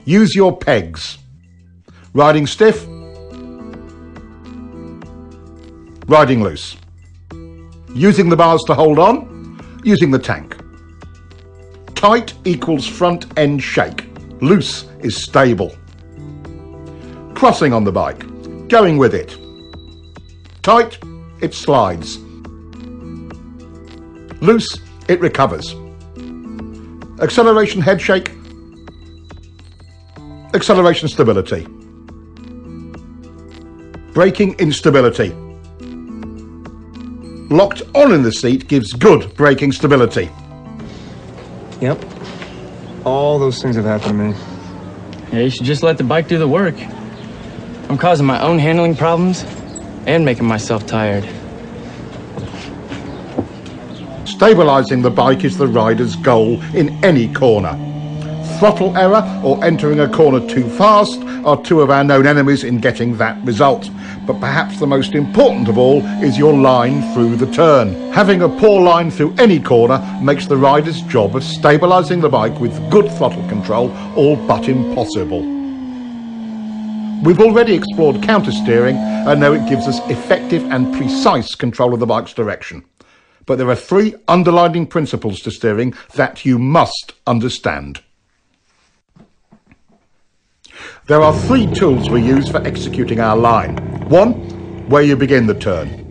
Use your pegs. Riding stiff. Riding loose. Using the bars to hold on. Using the tank. Tight equals front end shake. Loose is stable. Crossing on the bike. Going with it. Tight, it slides. Loose, it recovers. Acceleration head shake. Acceleration stability. Braking instability. Locked on in the seat gives good braking stability. Yep. All those things have happened to me. Yeah, you should just let the bike do the work. I'm causing my own handling problems and making myself tired. Stabilising the bike is the rider's goal in any corner. Throttle error or entering a corner too fast are two of our known enemies in getting that result. But perhaps the most important of all is your line through the turn. Having a poor line through any corner makes the rider's job of stabilising the bike with good throttle control all but impossible. We've already explored counter-steering and know it gives us effective and precise control of the bike's direction. But there are three underlying principles to steering that you must understand. There are three tools we use for executing our line. One, where you begin the turn.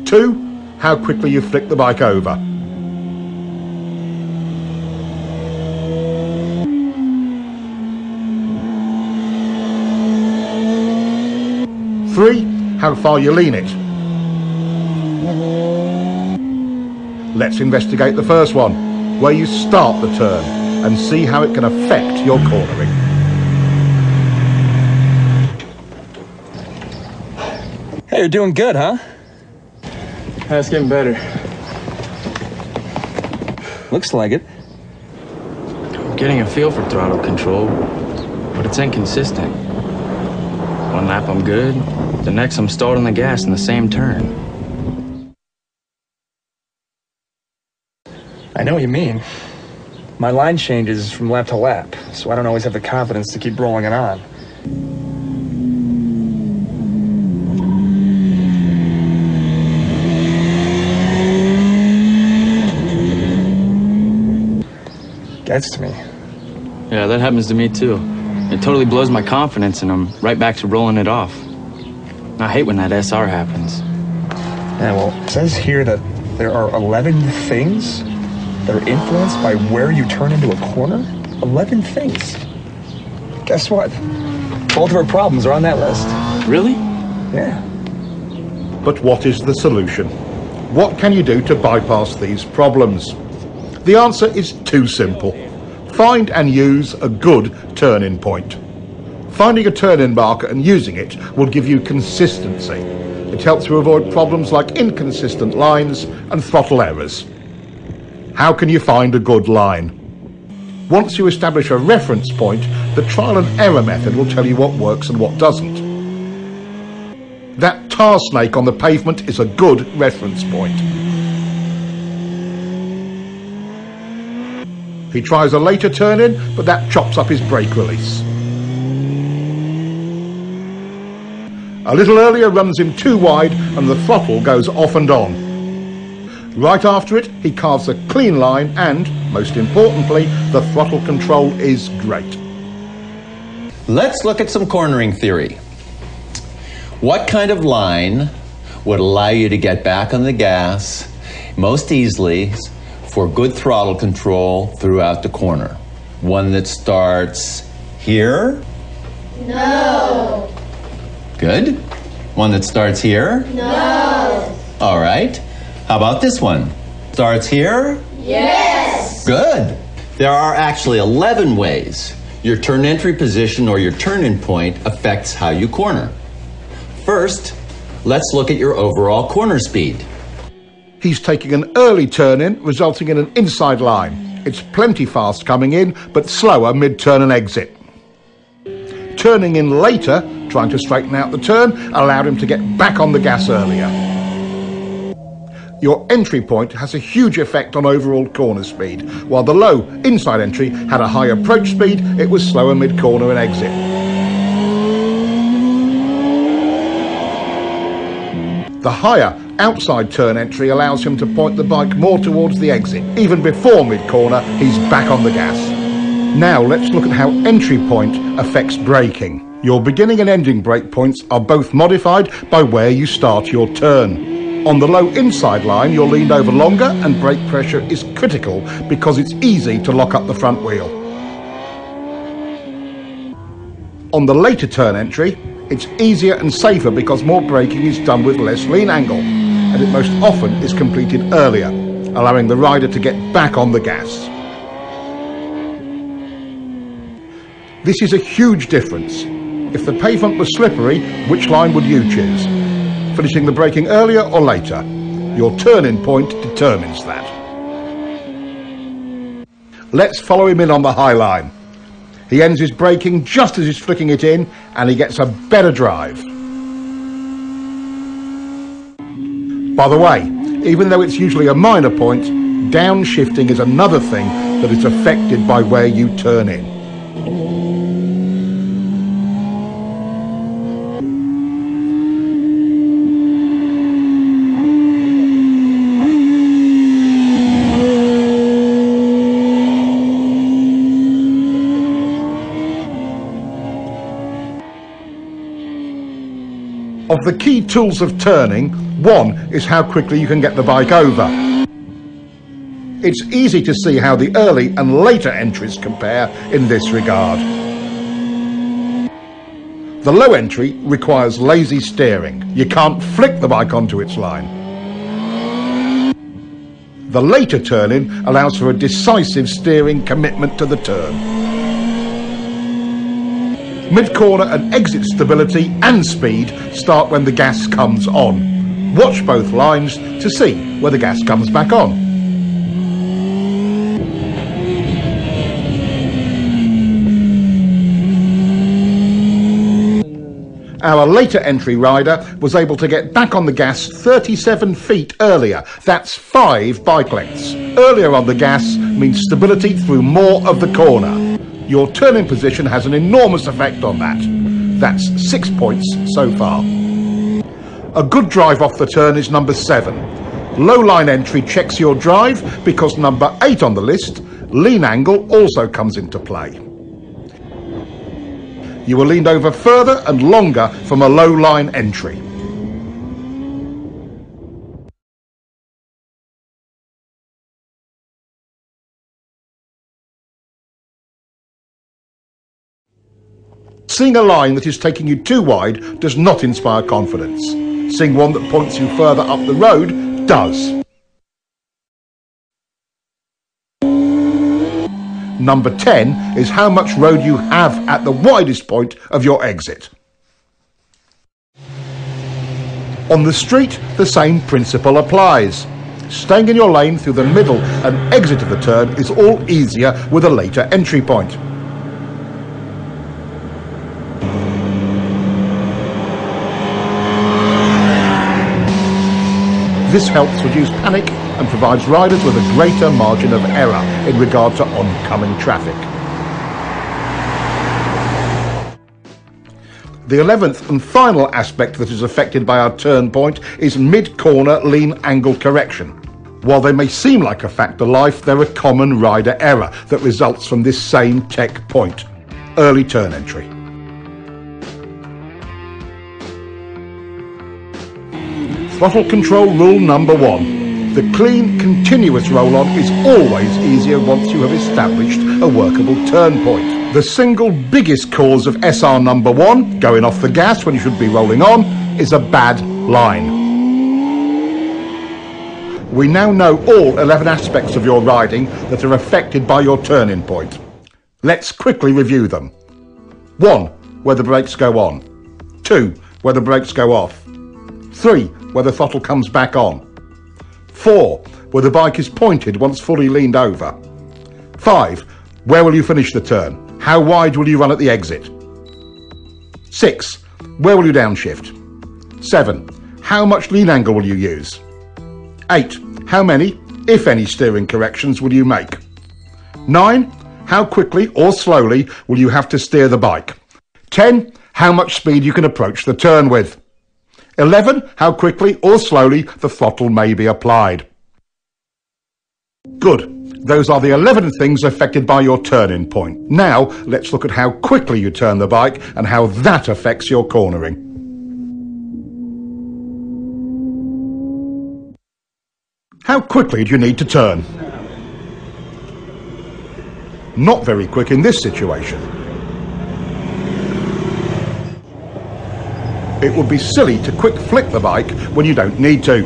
Two, how quickly you flick the bike over. Three, how far you lean it. Let's investigate the first one, where you start the turn, and see how it can affect your cornering. Hey, you're doing good, huh? That's getting better. Looks like it. I'm getting a feel for throttle control, but it's inconsistent. One lap I'm good, the next I'm stalled on the gas in the same turn. I know what you mean. My line changes from lap to lap, so I don't always have the confidence to keep rolling it on. Gets to me. Yeah, that happens to me too. It totally blows my confidence and I'm right back to rolling it off. I hate when that SR happens. Yeah, well, it says here that there are 11 things that are influenced by where you turn into a corner. 11 things. Guess what? Both of our problems are on that list. Really? Yeah. But what is the solution? What can you do to bypass these problems? The answer is too simple. Find and use a good turn-in point. Finding a turn-in marker and using it will give you consistency. It helps you avoid problems like inconsistent lines and throttle errors. How can you find a good line? Once you establish a reference point, the trial and error method will tell you what works and what doesn't. That tar snake on the pavement is a good reference point. He tries a later turn-in, but that chops up his brake release. A little earlier runs him too wide and the throttle goes off and on. Right after it, he carves a clean line and, most importantly, the throttle control is great. Let's look at some cornering theory. What kind of line would allow you to get back on the gas most easily for good throttle control throughout the corner? One that starts here? No. Good. One that starts here? No. All right. How about this one? Starts here? Yes. Good. There are actually 11 ways your turn entry position or your turn-in point affects how you corner. First, let's look at your overall corner speed. He's taking an early turn-in, resulting in an inside line. It's plenty fast coming in, but slower mid-turn and exit. Turning in later, trying to straighten out the turn, allowed him to get back on the gas earlier. Your entry point has a huge effect on overall corner speed. While the low inside entry had a high approach speed, it was slower mid-corner and exit. The higher outside turn entry allows him to point the bike more towards the exit. Even before mid-corner, he's back on the gas. Now let's look at how entry point affects braking. Your beginning and ending brake points are both modified by where you start your turn. On the low inside line, you're leaned over longer and brake pressure is critical because it's easy to lock up the front wheel. On the later turn entry, it's easier and safer because more braking is done with less lean angle, and it most often is completed earlier, allowing the rider to get back on the gas. This is a huge difference. If the pavement was slippery, which line would you choose? Finishing the braking earlier or later? Your turn-in point determines that. Let's follow him in on the high line. He ends his braking just as he's flicking it in, and he gets a better drive. By the way, even though it's usually a minor point, downshifting is another thing that is affected by where you turn in. Of the key tools of turning, one is how quickly you can get the bike over. It's easy to see how the early and later entries compare in this regard. The low entry requires lazy steering. You can't flick the bike onto its line. The later turn-in allows for a decisive steering commitment to the turn. Mid-corner and exit stability and speed start when the gas comes on. Watch both lines to see where the gas comes back on. Our later entry rider was able to get back on the gas 37 feet earlier. That's 5 bike lengths. Earlier on the gas means stability through more of the corner. Your turn-in position has an enormous effect on that. That's 6 points so far. A good drive off the turn is number 7. Low line entry checks your drive because number 8 on the list, lean angle, also comes into play. You were leaned over further and longer from a low line entry. Seeing a line that is taking you too wide does not inspire confidence. Seeing one that points you further up the road does. Number 10 is how much road you have at the widest point of your exit. On the street, the same principle applies. Staying in your lane through the middle and exit of the turn is all easier with a later entry point. This helps reduce panic and provides riders with a greater margin of error in regard to oncoming traffic. The 11th and final aspect that is affected by our turn point is mid-corner lean angle correction. While they may seem like a fact of life, they're a common rider error that results from this same tech point: early turn entry. Throttle control rule number 1. The clean, continuous roll-on is always easier once you have established a workable turn point. The single biggest cause of SR number 1, going off the gas when you should be rolling on, is a bad line. We now know all 11 aspects of your riding that are affected by your turning point. Let's quickly review them. 1. Where the brakes go on. 2. Where the brakes go off. 3. Where the throttle comes back on. 4. Where the bike is pointed once fully leaned over. 5. Where will you finish the turn? How wide will you run at the exit? 6. Where will you downshift? 7. How much lean angle will you use? 8. How many, if any, steering corrections will you make? 9. How quickly or slowly will you have to steer the bike? 10. How much speed you can approach the turn with? 11. How quickly or slowly the throttle may be applied. Good. Those are the 11 things affected by your turning point. Now, let's look at how quickly you turn the bike and how that affects your cornering. How quickly do you need to turn? Not very quick in this situation. It would be silly to quick flick the bike when you don't need to.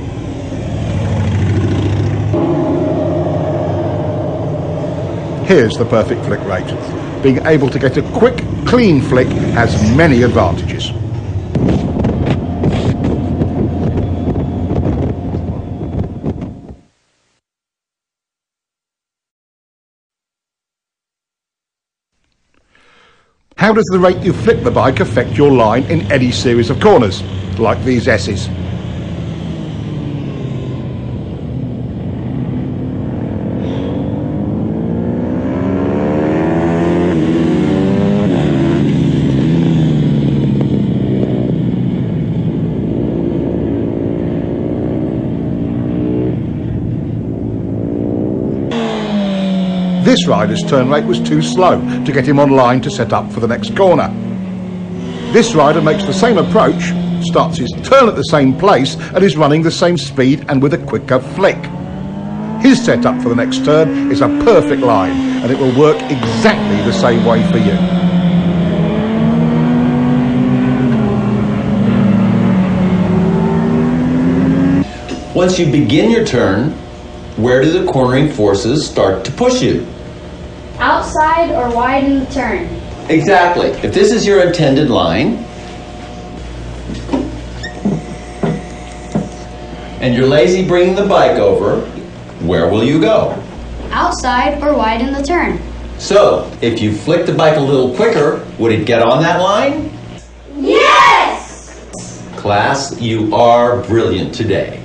Here's the perfect flick rate. Being able to get a quick, clean flick has many advantages. How does the rate you flick the bike affect your line in any series of corners, like these S's? This rider's turn rate was too slow to get him on line to set up for the next corner. This rider makes the same approach, starts his turn at the same place and is running the same speed and with a quicker flick. His setup for the next turn is a perfect line and it will work exactly the same way for you. Once you begin your turn, where do the cornering forces start to push you? Outside or wide in the turn. Exactly. If this is your intended line, and you're lazy bringing the bike over, where will you go? Outside or wide in the turn. So, if you flick the bike a little quicker, would it get on that line? Yes! Class, you are brilliant today.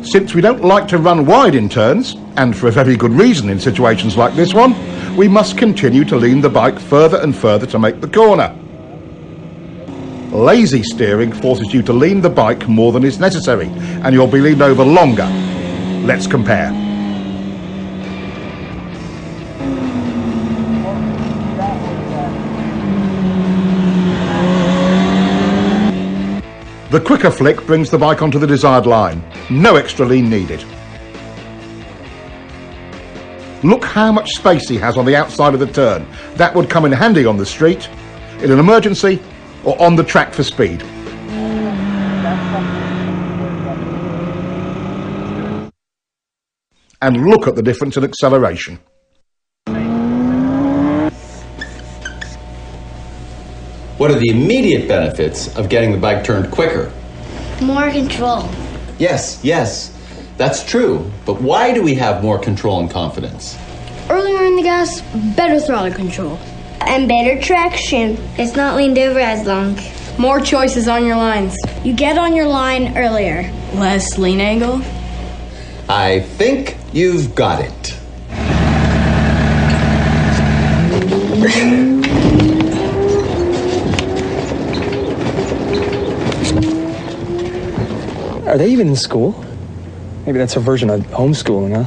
Since we don't like to run wide in turns, and for a very good reason in situations like this one, we must continue to lean the bike further and further to make the corner. Lazy steering forces you to lean the bike more than is necessary, and you'll be leaned over longer. Let's compare. The quicker flick brings the bike onto the desired line. No extra lean needed. Look how much space he has on the outside of the turn. That would come in handy on the street, in an emergency, or on the track for speed. And look at the difference in acceleration. What are the immediate benefits of getting the bike turned quicker? More control. Yes, that's true. But why do we have more control and confidence? Earlier in the gas, better throttle control. And better traction. It's not leaned over as long. More choices on your lines. You get on your line earlier. Less lean angle. I think you've got it. Are they even in school? Maybe that's a version of homeschooling, huh?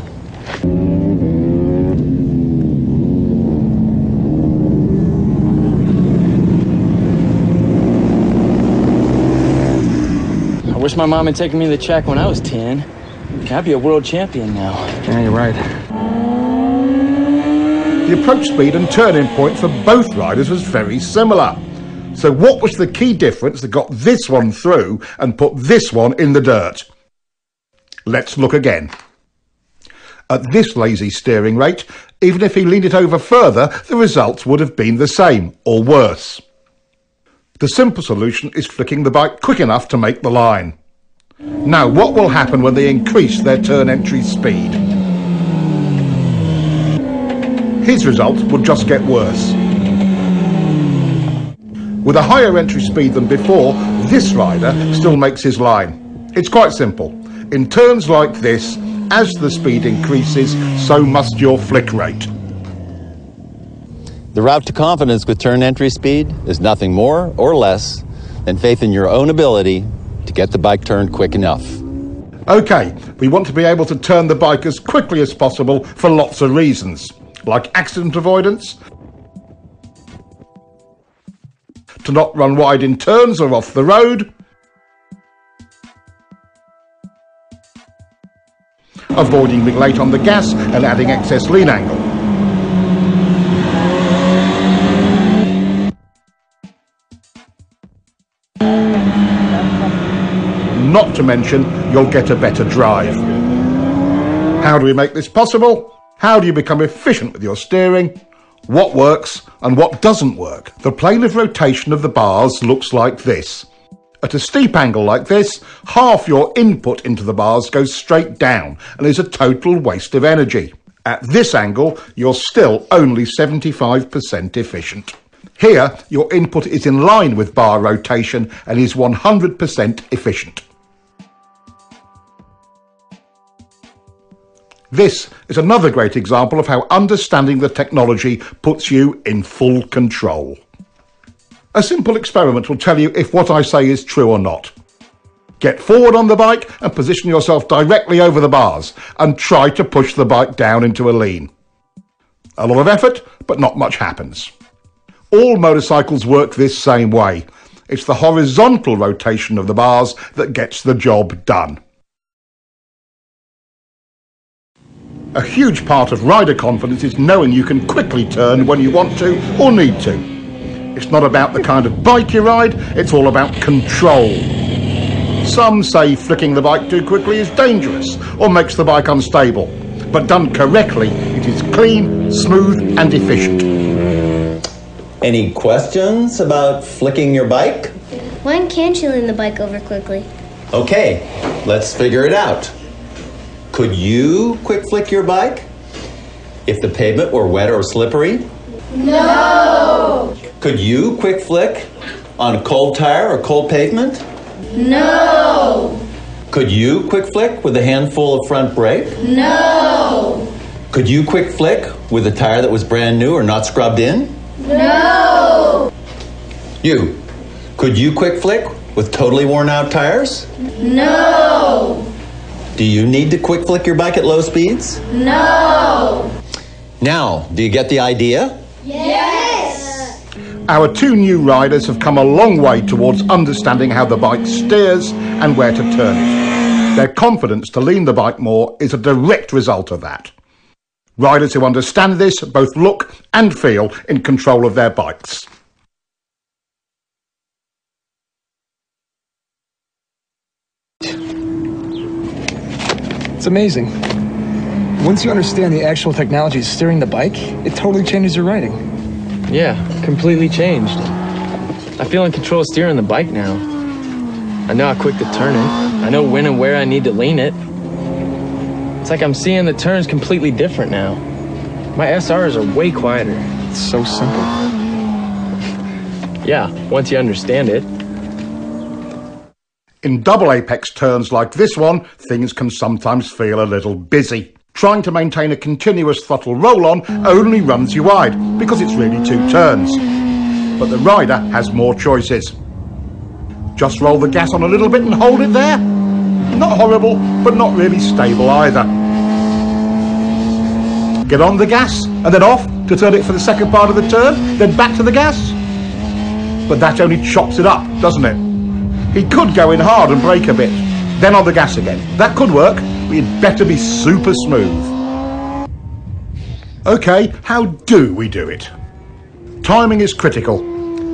I wish my mom had taken me to the track when I was 10. I'd be a world champion now. Yeah, you're right. The approach speed and turning point for both riders was very similar. So what was the key difference that got this one through and put this one in the dirt? Let's look again. At this lazy steering rate, even if he leaned it over further, the results would have been the same, or worse. The simple solution is flicking the bike quick enough to make the line. Now, what will happen when they increase their turn entry speed? His result will just get worse. With a higher entry speed than before, this rider still makes his line. It's quite simple. In turns like this, as the speed increases, so must your flick rate. The route to confidence with turn entry speed is nothing more or less than faith in your own ability to get the bike turned quick enough. Okay, we want to be able to turn the bike as quickly as possible for lots of reasons, like accident avoidance, to not run wide in turns or off the road, avoiding being late on the gas and adding excess lean angle. Not to mention, you'll get a better drive. How do we make this possible? How do you become efficient with your steering? What works and what doesn't work? The plane of rotation of the bars looks like this. At a steep angle like this, half your input into the bars goes straight down and is a total waste of energy. At this angle, you're still only 75% efficient. Here, your input is in line with bar rotation and is 100% efficient. This is another great example of how understanding the technology puts you in full control. A simple experiment will tell you if what I say is true or not. Get forward on the bike and position yourself directly over the bars and try to push the bike down into a lean. A lot of effort, but not much happens. All motorcycles work this same way. It's the horizontal rotation of the bars that gets the job done. A huge part of rider confidence is knowing you can quickly turn when you want to or need to. It's not about the kind of bike you ride, it's all about control. Some say flicking the bike too quickly is dangerous or makes the bike unstable. But done correctly, it is clean, smooth and efficient. Any questions about flicking your bike? When can't you lean the bike over quickly? Okay, let's figure it out. Could you quick flick your bike if the pavement were wet or slippery? No! Could you quick flick on a cold tire or cold pavement? No! Could you quick flick with a handful of front brake? No! Could you quick flick with a tire that was brand new or not scrubbed in? No! You, could you quick flick with totally worn out tires? No! Do you need to quick flick your bike at low speeds? No! Now, do you get the idea? Yes! Our two new riders have come a long way towards understanding how the bike steers and where to turn it. Their confidence to lean the bike more is a direct result of that. Riders who understand this both look and feel in control of their bikes. It's amazing. Once you understand the actual technology steering the bike, it totally changes your riding. Yeah, completely changed. I feel in control of steering the bike now. I know how quick to turn it. I know when and where I need to lean it. It's like I'm seeing the turns completely different now. My SRs are way quieter. It's so simple. Yeah, once you understand it. In double apex turns like this one, things can sometimes feel a little busy. Trying to maintain a continuous throttle roll-on only runs you wide, because it's really 2 turns. But the rider has more choices. Just roll the gas on a little bit and hold it there. Not horrible, but not really stable either. Get on the gas and then off to turn it for the second part of the turn, then back to the gas. But that only chops it up, doesn't it? He could go in hard and brake a bit, then on the gas again. That could work, but you'd better be super smooth. Okay, how do we do it? Timing is critical.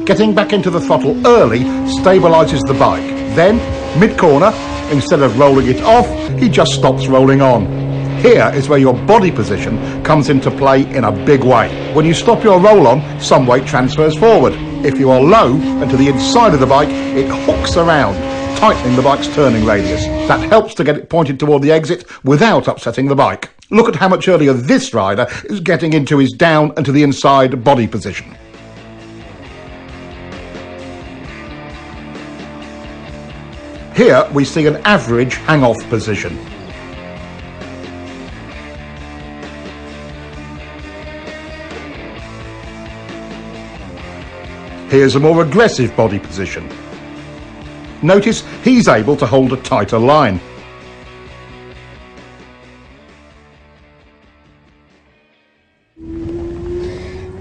Getting back into the throttle early stabilises the bike. Then, mid-corner, instead of rolling it off, he just stops rolling on. Here is where your body position comes into play in a big way. When you stop your roll-on, some weight transfers forward. If you are low and to the inside of the bike, it hooks around, tightening the bike's turning radius. That helps to get it pointed toward the exit without upsetting the bike. Look at how much earlier this rider is getting into his down and to the inside body position. Here we see an average hang-off position. Here's a more aggressive body position. Notice he's able to hold a tighter line.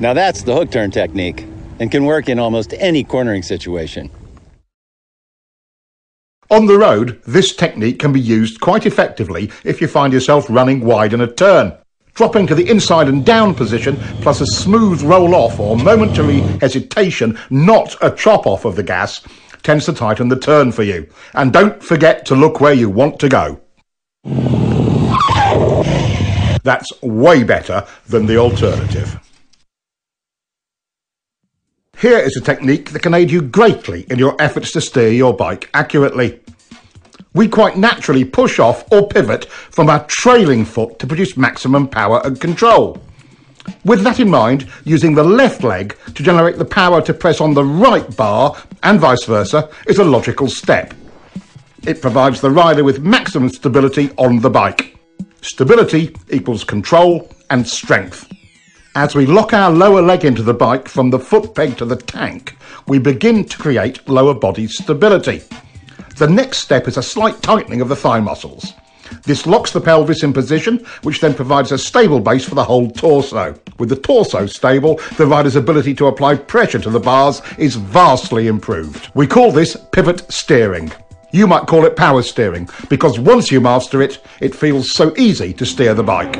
Now that's the hook turn technique and can work in almost any cornering situation. On the road, this technique can be used quite effectively if you find yourself running wide in a turn. Dropping to the inside and down position, plus a smooth roll-off or momentary hesitation, not a chop-off of the gas, tends to tighten the turn for you. And don't forget to look where you want to go. That's way better than the alternative. Here is a technique that can aid you greatly in your efforts to steer your bike accurately. We quite naturally push off or pivot from our trailing foot to produce maximum power and control. With that in mind, using the left leg to generate the power to press on the right bar and vice versa is a logical step. It provides the rider with maximum stability on the bike. Stability equals control and strength. As we lock our lower leg into the bike from the foot peg to the tank, we begin to create lower body stability. The next step is a slight tightening of the thigh muscles. This locks the pelvis in position, which then provides a stable base for the whole torso. With the torso stable, the rider's ability to apply pressure to the bars is vastly improved. We call this pivot steering. You might call it power steering, because once you master it, it feels so easy to steer the bike.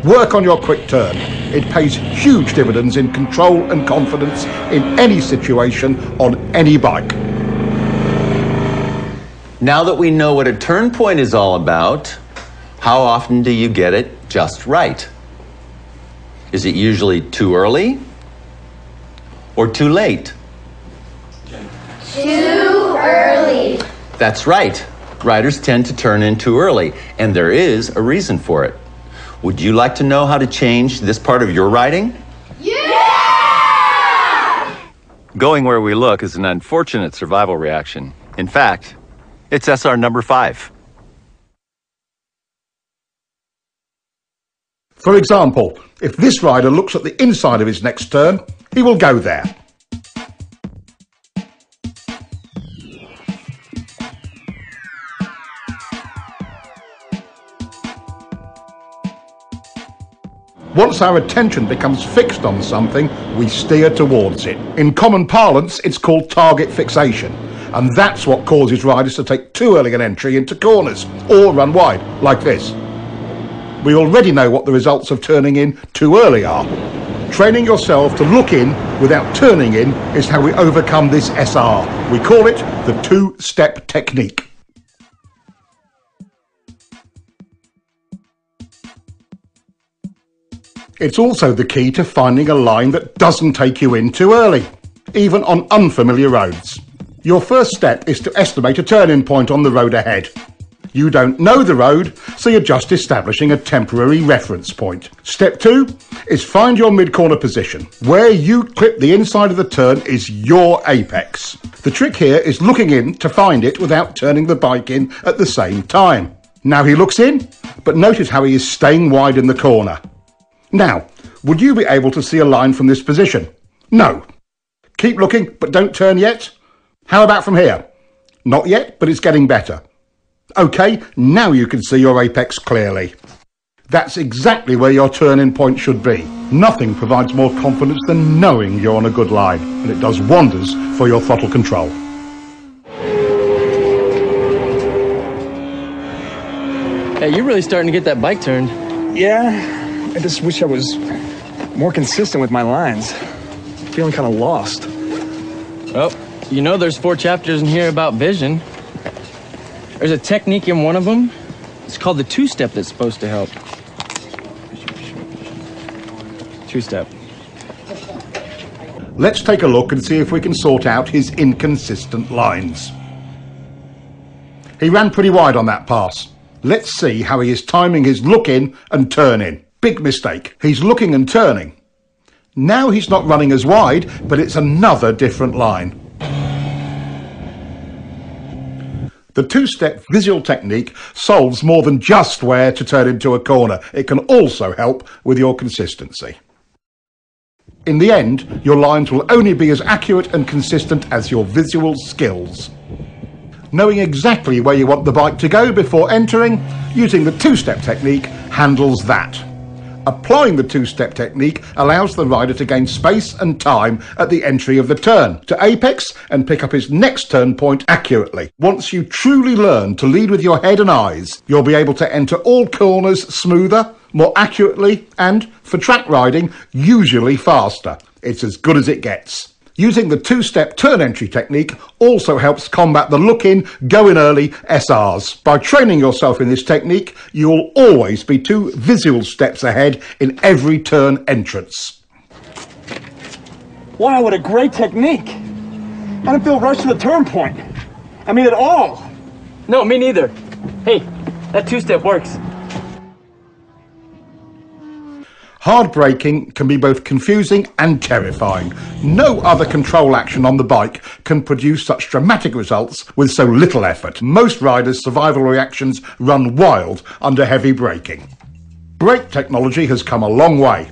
Work on your quick turn. It pays huge dividends in control and confidence in any situation on any bike. Now that we know what a turn point is all about, how often do you get it just right? Is it usually too early or too late? Too early. That's right. Riders tend to turn in too early, and there is a reason for it. Would you like to know how to change this part of your riding? Yeah! Going where we look is an unfortunate survival reaction. In fact, it's SR number 5. For example, if this rider looks at the inside of his next turn, he will go there. Once our attention becomes fixed on something, we steer towards it. In common parlance, it's called target fixation, and that's what causes riders to take too early an entry into corners, or run wide, like this. We already know what the results of turning in too early are. Training yourself to look in without turning in is how we overcome this SR. We call it the two-step technique. It's also the key to finding a line that doesn't take you in too early, even on unfamiliar roads. Your first step is to estimate a turn-in point on the road ahead. You don't know the road, so you're just establishing a temporary reference point. Step 2 is find your mid-corner position. Where you clip the inside of the turn is your apex. The trick here is looking in to find it without turning the bike in at the same time. Now he looks in, but notice how he is staying wide in the corner. Now, would you be able to see a line from this position? No. Keep looking, but don't turn yet. How about from here? Not yet, but it's getting better. Okay, now you can see your apex clearly. That's exactly where your turn-in point should be. Nothing provides more confidence than knowing you're on a good line, and it does wonders for your throttle control. Hey, you're really starting to get that bike turned. Yeah. I just wish I was more consistent with my lines. I'm feeling kind of lost. Well, you know there's 4 chapters in here about vision. There's a technique in one of them. It's called the two-step that's supposed to help. Two-step. Let's take a look and see if we can sort out his inconsistent lines. He ran pretty wide on that pass. Let's see how he is timing his look-in and turn-in. Big mistake. He's looking and turning. Now he's not running as wide, but it's another different line. The two-step visual technique solves more than just where to turn into a corner. It can also help with your consistency. In the end, your lines will only be as accurate and consistent as your visual skills. Knowing exactly where you want the bike to go before entering, using the two-step technique handles that. Applying the two-step technique allows the rider to gain space and time at the entry of the turn, to apex and pick up his next turn point accurately. Once you truly learn to lead with your head and eyes, you'll be able to enter all corners smoother, more accurately, and, for track riding, usually faster. It's as good as it gets. Using the two-step turn entry technique also helps combat the look-in, go-in early SRs. By training yourself in this technique, you'll always be 2 visual steps ahead in every turn entrance. Wow, what a great technique. I don't feel rushed to the turn point. I mean, at all. No, me neither. Hey, that two-step works. Hard braking can be both confusing and terrifying. No other control action on the bike can produce such dramatic results with so little effort. Most riders' survival reactions run wild under heavy braking. Brake technology has come a long way.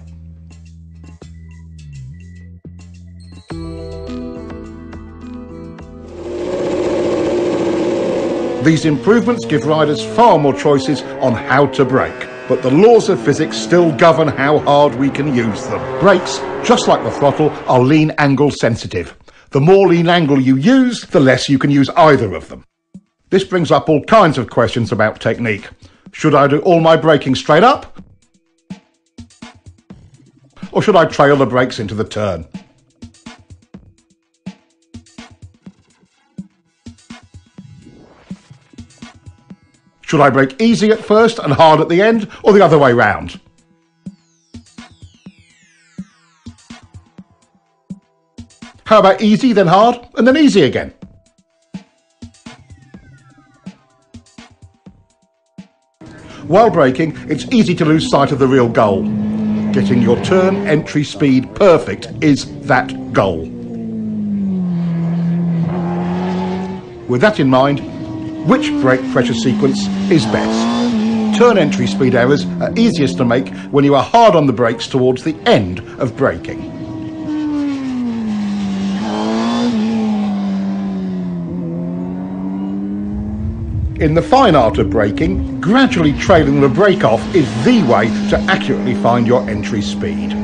These improvements give riders far more choices on how to brake. But the laws of physics still govern how hard we can use them. Brakes, just like the throttle, are lean angle sensitive. The more lean angle you use, the less you can use either of them. This brings up all kinds of questions about technique. Should I do all my braking straight up? Or should I trail the brakes into the turn? Should I brake easy at first and hard at the end, or the other way round? How about easy, then hard, and then easy again? While braking, it's easy to lose sight of the real goal. Getting your turn entry speed perfect is that goal. With that in mind, which brake pressure sequence is best? Turn entry speed errors are easiest to make when you are hard on the brakes towards the end of braking. In the fine art of braking, gradually trailing the brake off is the way to accurately find your entry speed.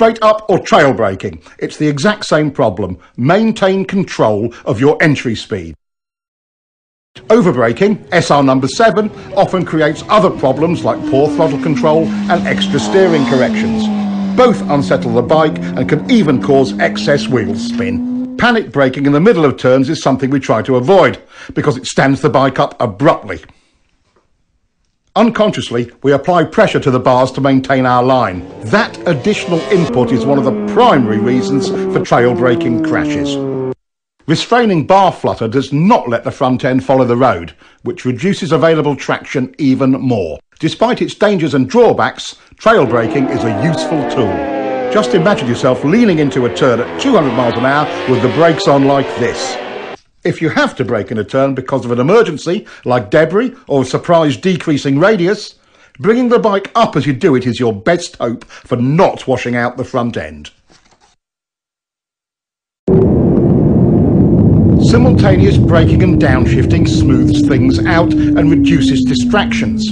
Straight up or trail braking, it's the exact same problem. Maintain control of your entry speed. Overbraking, SR number 7, often creates other problems like poor throttle control and extra steering corrections. Both unsettle the bike and can even cause excess wheel spin. Panic braking in the middle of turns is something we try to avoid because it stands the bike up abruptly. Unconsciously, we apply pressure to the bars to maintain our line. That additional input is one of the primary reasons for trail braking crashes. Restraining bar flutter does not let the front end follow the road, which reduces available traction even more. Despite its dangers and drawbacks, trail braking is a useful tool. Just imagine yourself leaning into a turn at 200 miles an hour with the brakes on like this. If you have to brake in a turn because of an emergency, like debris or a surprise decreasing radius, bringing the bike up as you do it is your best hope for not washing out the front end. Simultaneous braking and downshifting smooths things out and reduces distractions.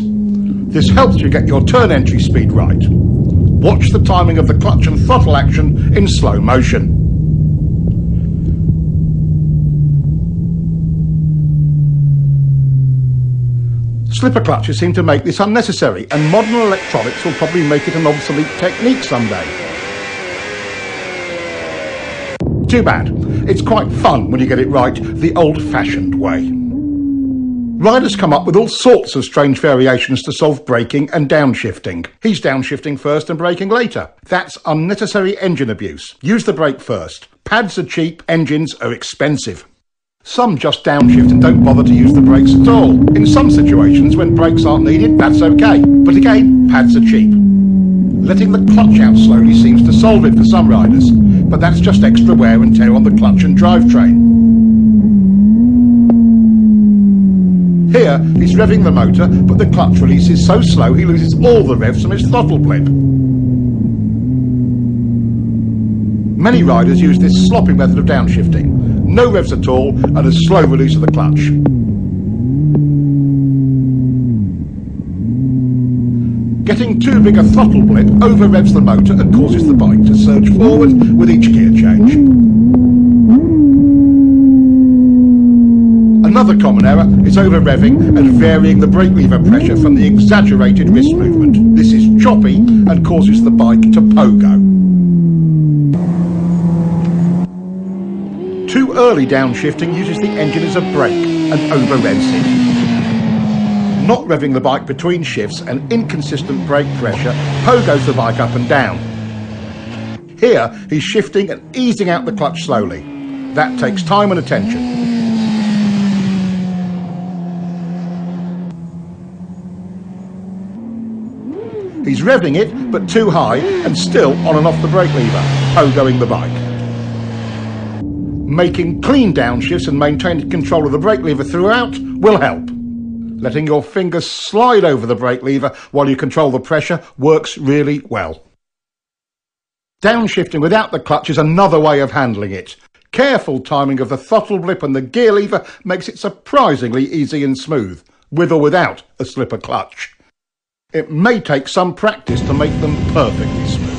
This helps you get your turn entry speed right. Watch the timing of the clutch and throttle action in slow motion. Slipper clutches seem to make this unnecessary, and modern electronics will probably make it an obsolete technique someday. Too bad. It's quite fun when you get it right the old-fashioned way. Riders come up with all sorts of strange variations to solve braking and downshifting. He's downshifting first and braking later. That's unnecessary engine abuse. Use the brake first. Pads are cheap, engines are expensive. Some just downshift and don't bother to use the brakes at all. In some situations, when brakes aren't needed, that's okay. But again, pads are cheap. Letting the clutch out slowly seems to solve it for some riders, but that's just extra wear and tear on the clutch and drivetrain. Here, he's revving the motor, but the clutch release is so slow he loses all the revs from his throttle blip. Many riders use this sloppy method of downshifting. No revs at all and a slow release of the clutch. Getting too big a throttle blip over-revs the motor and causes the bike to surge forward with each gear change. Another common error is over-revving and varying the brake lever pressure from the exaggerated wrist movement. This is choppy and causes the bike to pogo. Too early downshifting uses the engine as a brake and over-revs it. Not revving the bike between shifts and inconsistent brake pressure pogos the bike up and down. Here, he's shifting and easing out the clutch slowly. That takes time and attention. He's revving it, but too high and still on and off the brake lever, pogoing the bike. Making clean downshifts and maintaining control of the brake lever throughout will help. Letting your fingers slide over the brake lever while you control the pressure works really well. Downshifting without the clutch is another way of handling it. Careful timing of the throttle blip and the gear lever makes it surprisingly easy and smooth, with or without a slipper clutch. It may take some practice to make them perfectly smooth.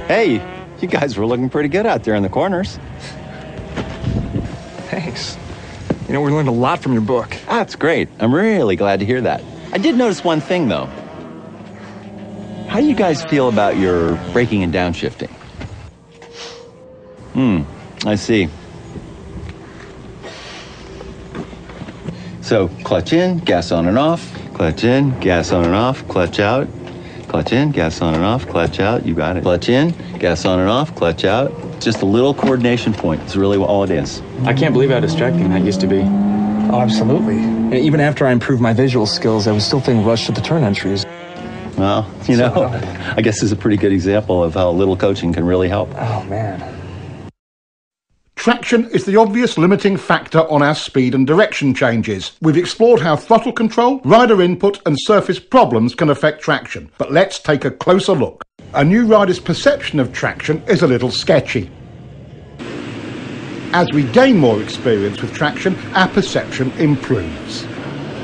Hey, you guys were looking pretty good out there in the corners. Thanks. You know, we learned a lot from your book. That's great. I'm really glad to hear that. I did notice one thing, though. How do you guys feel about your braking and downshifting? I see. So, clutch in, gas on and off, clutch in, gas on and off, clutch out, clutch in, gas on and off, clutch out, you got it. Clutch in, gas on and off, clutch out. Just a little coordination point, it's really all it is. I can't believe how distracting that used to be. Oh, absolutely. And even after I improved my visual skills, I was still feeling rushed at the turn entries. Well, you know, I guess it's a pretty good example of how little coaching can really help. Oh, man. Traction is the obvious limiting factor on our speed and direction changes. We've explored how throttle control, rider input and surface problems can affect traction. But let's take a closer look. A new rider's perception of traction is a little sketchy. As we gain more experience with traction, our perception improves.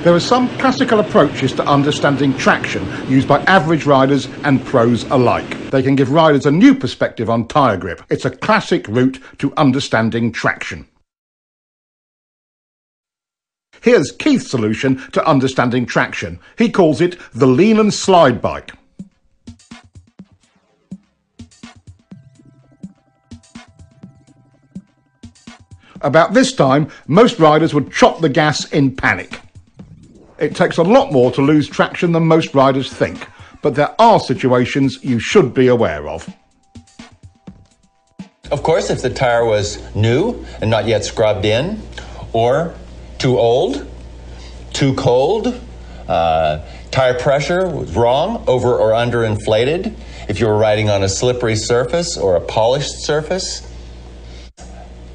There are some classical approaches to understanding traction used by average riders and pros alike. They can give riders a new perspective on tyre grip. It's a classic route to understanding traction. Here's Keith's solution to understanding traction. He calls it the lean and slide bike. About this time, most riders would chop the gas in panic. It takes a lot more to lose traction than most riders think, but there are situations you should be aware of. Of course, if the tire was new and not yet scrubbed in, or too old, too cold, tire pressure was wrong, over or under inflated, if you were riding on a slippery surface or a polished surface,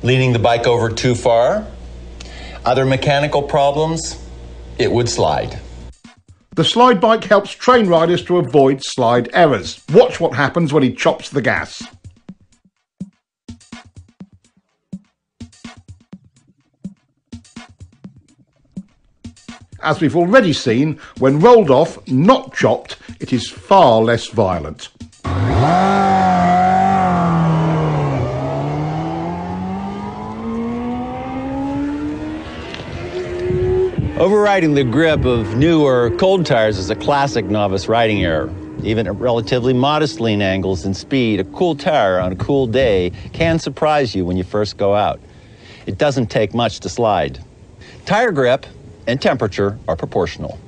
leaning the bike over too far, other mechanical problems, it would slide. The slide bike helps train riders to avoid slide errors. Watch what happens when he chops the gas. As we've already seen, when rolled off, not chopped, it is far less violent. Overriding the grip of new or cold tires is a classic novice riding error. Even at relatively modest lean angles and speed, a cool tire on a cool day can surprise you when you first go out. It doesn't take much to slide. Tire grip and temperature are proportional.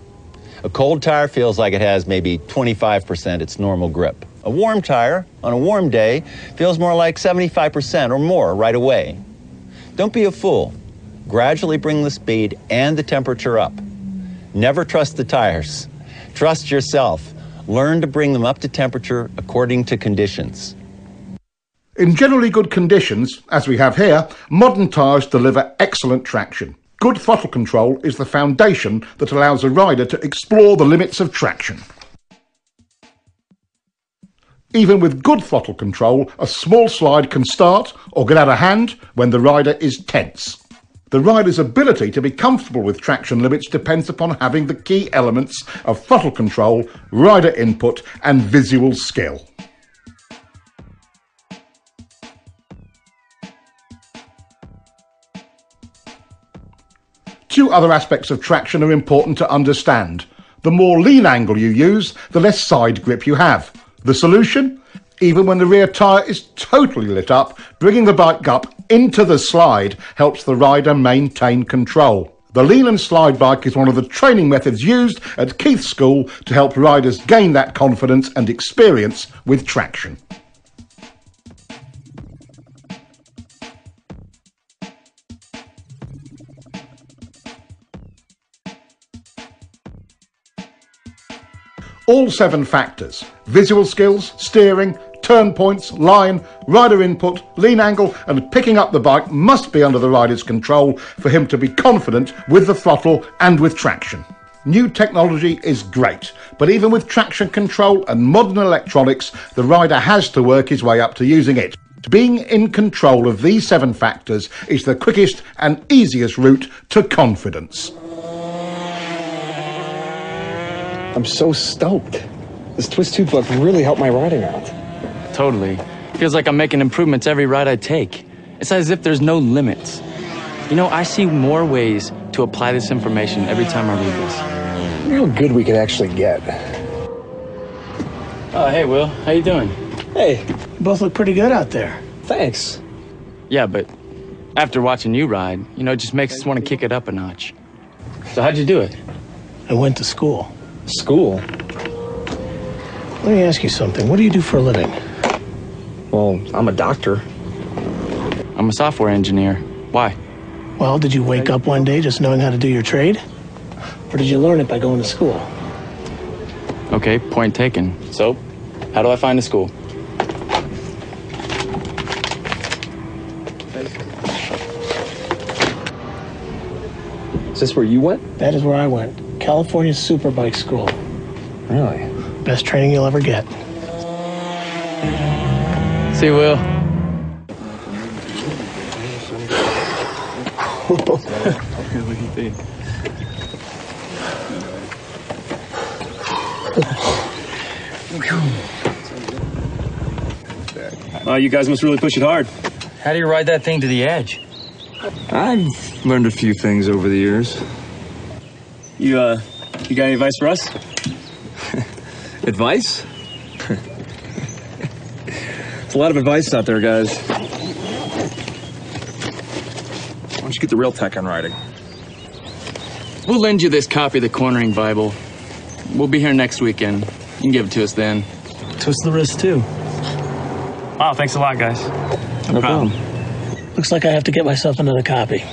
A cold tire feels like it has maybe 25% its normal grip. A warm tire on a warm day feels more like 75% or more right away. Don't be a fool. Gradually bring the speed and the temperature up. Never trust the tires. Trust yourself. Learn to bring them up to temperature according to conditions. In generally good conditions, as we have here, modern tyres deliver excellent traction. Good throttle control is the foundation that allows a rider to explore the limits of traction. Even with good throttle control, a small slide can start or get out of hand when the rider is tense. The rider's ability to be comfortable with traction limits depends upon having the key elements of throttle control, rider input and visual skill. Two other aspects of traction are important to understand. The more lean angle you use, the less side grip you have. The solution? Even when the rear tyre is totally lit up, bringing the bike up into the slide helps the rider maintain control. The lean and slide bike is one of the training methods used at Keith's school to help riders gain that confidence and experience with traction. All 7 factors, visual skills, steering, turn points, line, rider input, lean angle and picking up the bike must be under the rider's control for him to be confident with the throttle and with traction. New technology is great, but even with traction control and modern electronics, the rider has to work his way up to using it. Being in control of these 7 factors is the quickest and easiest route to confidence. I'm so stoked. This twist tube book really helped my riding out. Totally. Feels like I'm making improvements every ride I take. It's as if there's no limits. You know, I see more ways to apply this information every time I read this. Look how good we could actually get. Oh, hey, Will. How you doing? Hey, you both look pretty good out there. Thanks. Yeah, but after watching you ride, you know, it just makes us want to kick it up a notch. So how'd you do it? I went to school. School? Let me ask you something. What do you do for a living? Well, I'm a doctor. I'm a software engineer. Why? Well, did you wake up one day just knowing how to do your trade? Or did you learn it by going to school? Okay, point taken. So, how do I find a school? Is this where you went? That is where I went. California Superbike School. Really? Best training you'll ever get. See you, Will. What do you think? You guys must really push it hard. How do you ride that thing to the edge? I've learned a few things over the years. You got any advice for us? Advice? There's a lot of advice out there, guys. Why don't you get the real tech on riding? We'll lend you this copy of the Cornering Bible. We'll be here next weekend. You can give it to us then. Twist the wrist, too. Wow, thanks a lot, guys. No problem. Looks like I have to get myself another copy.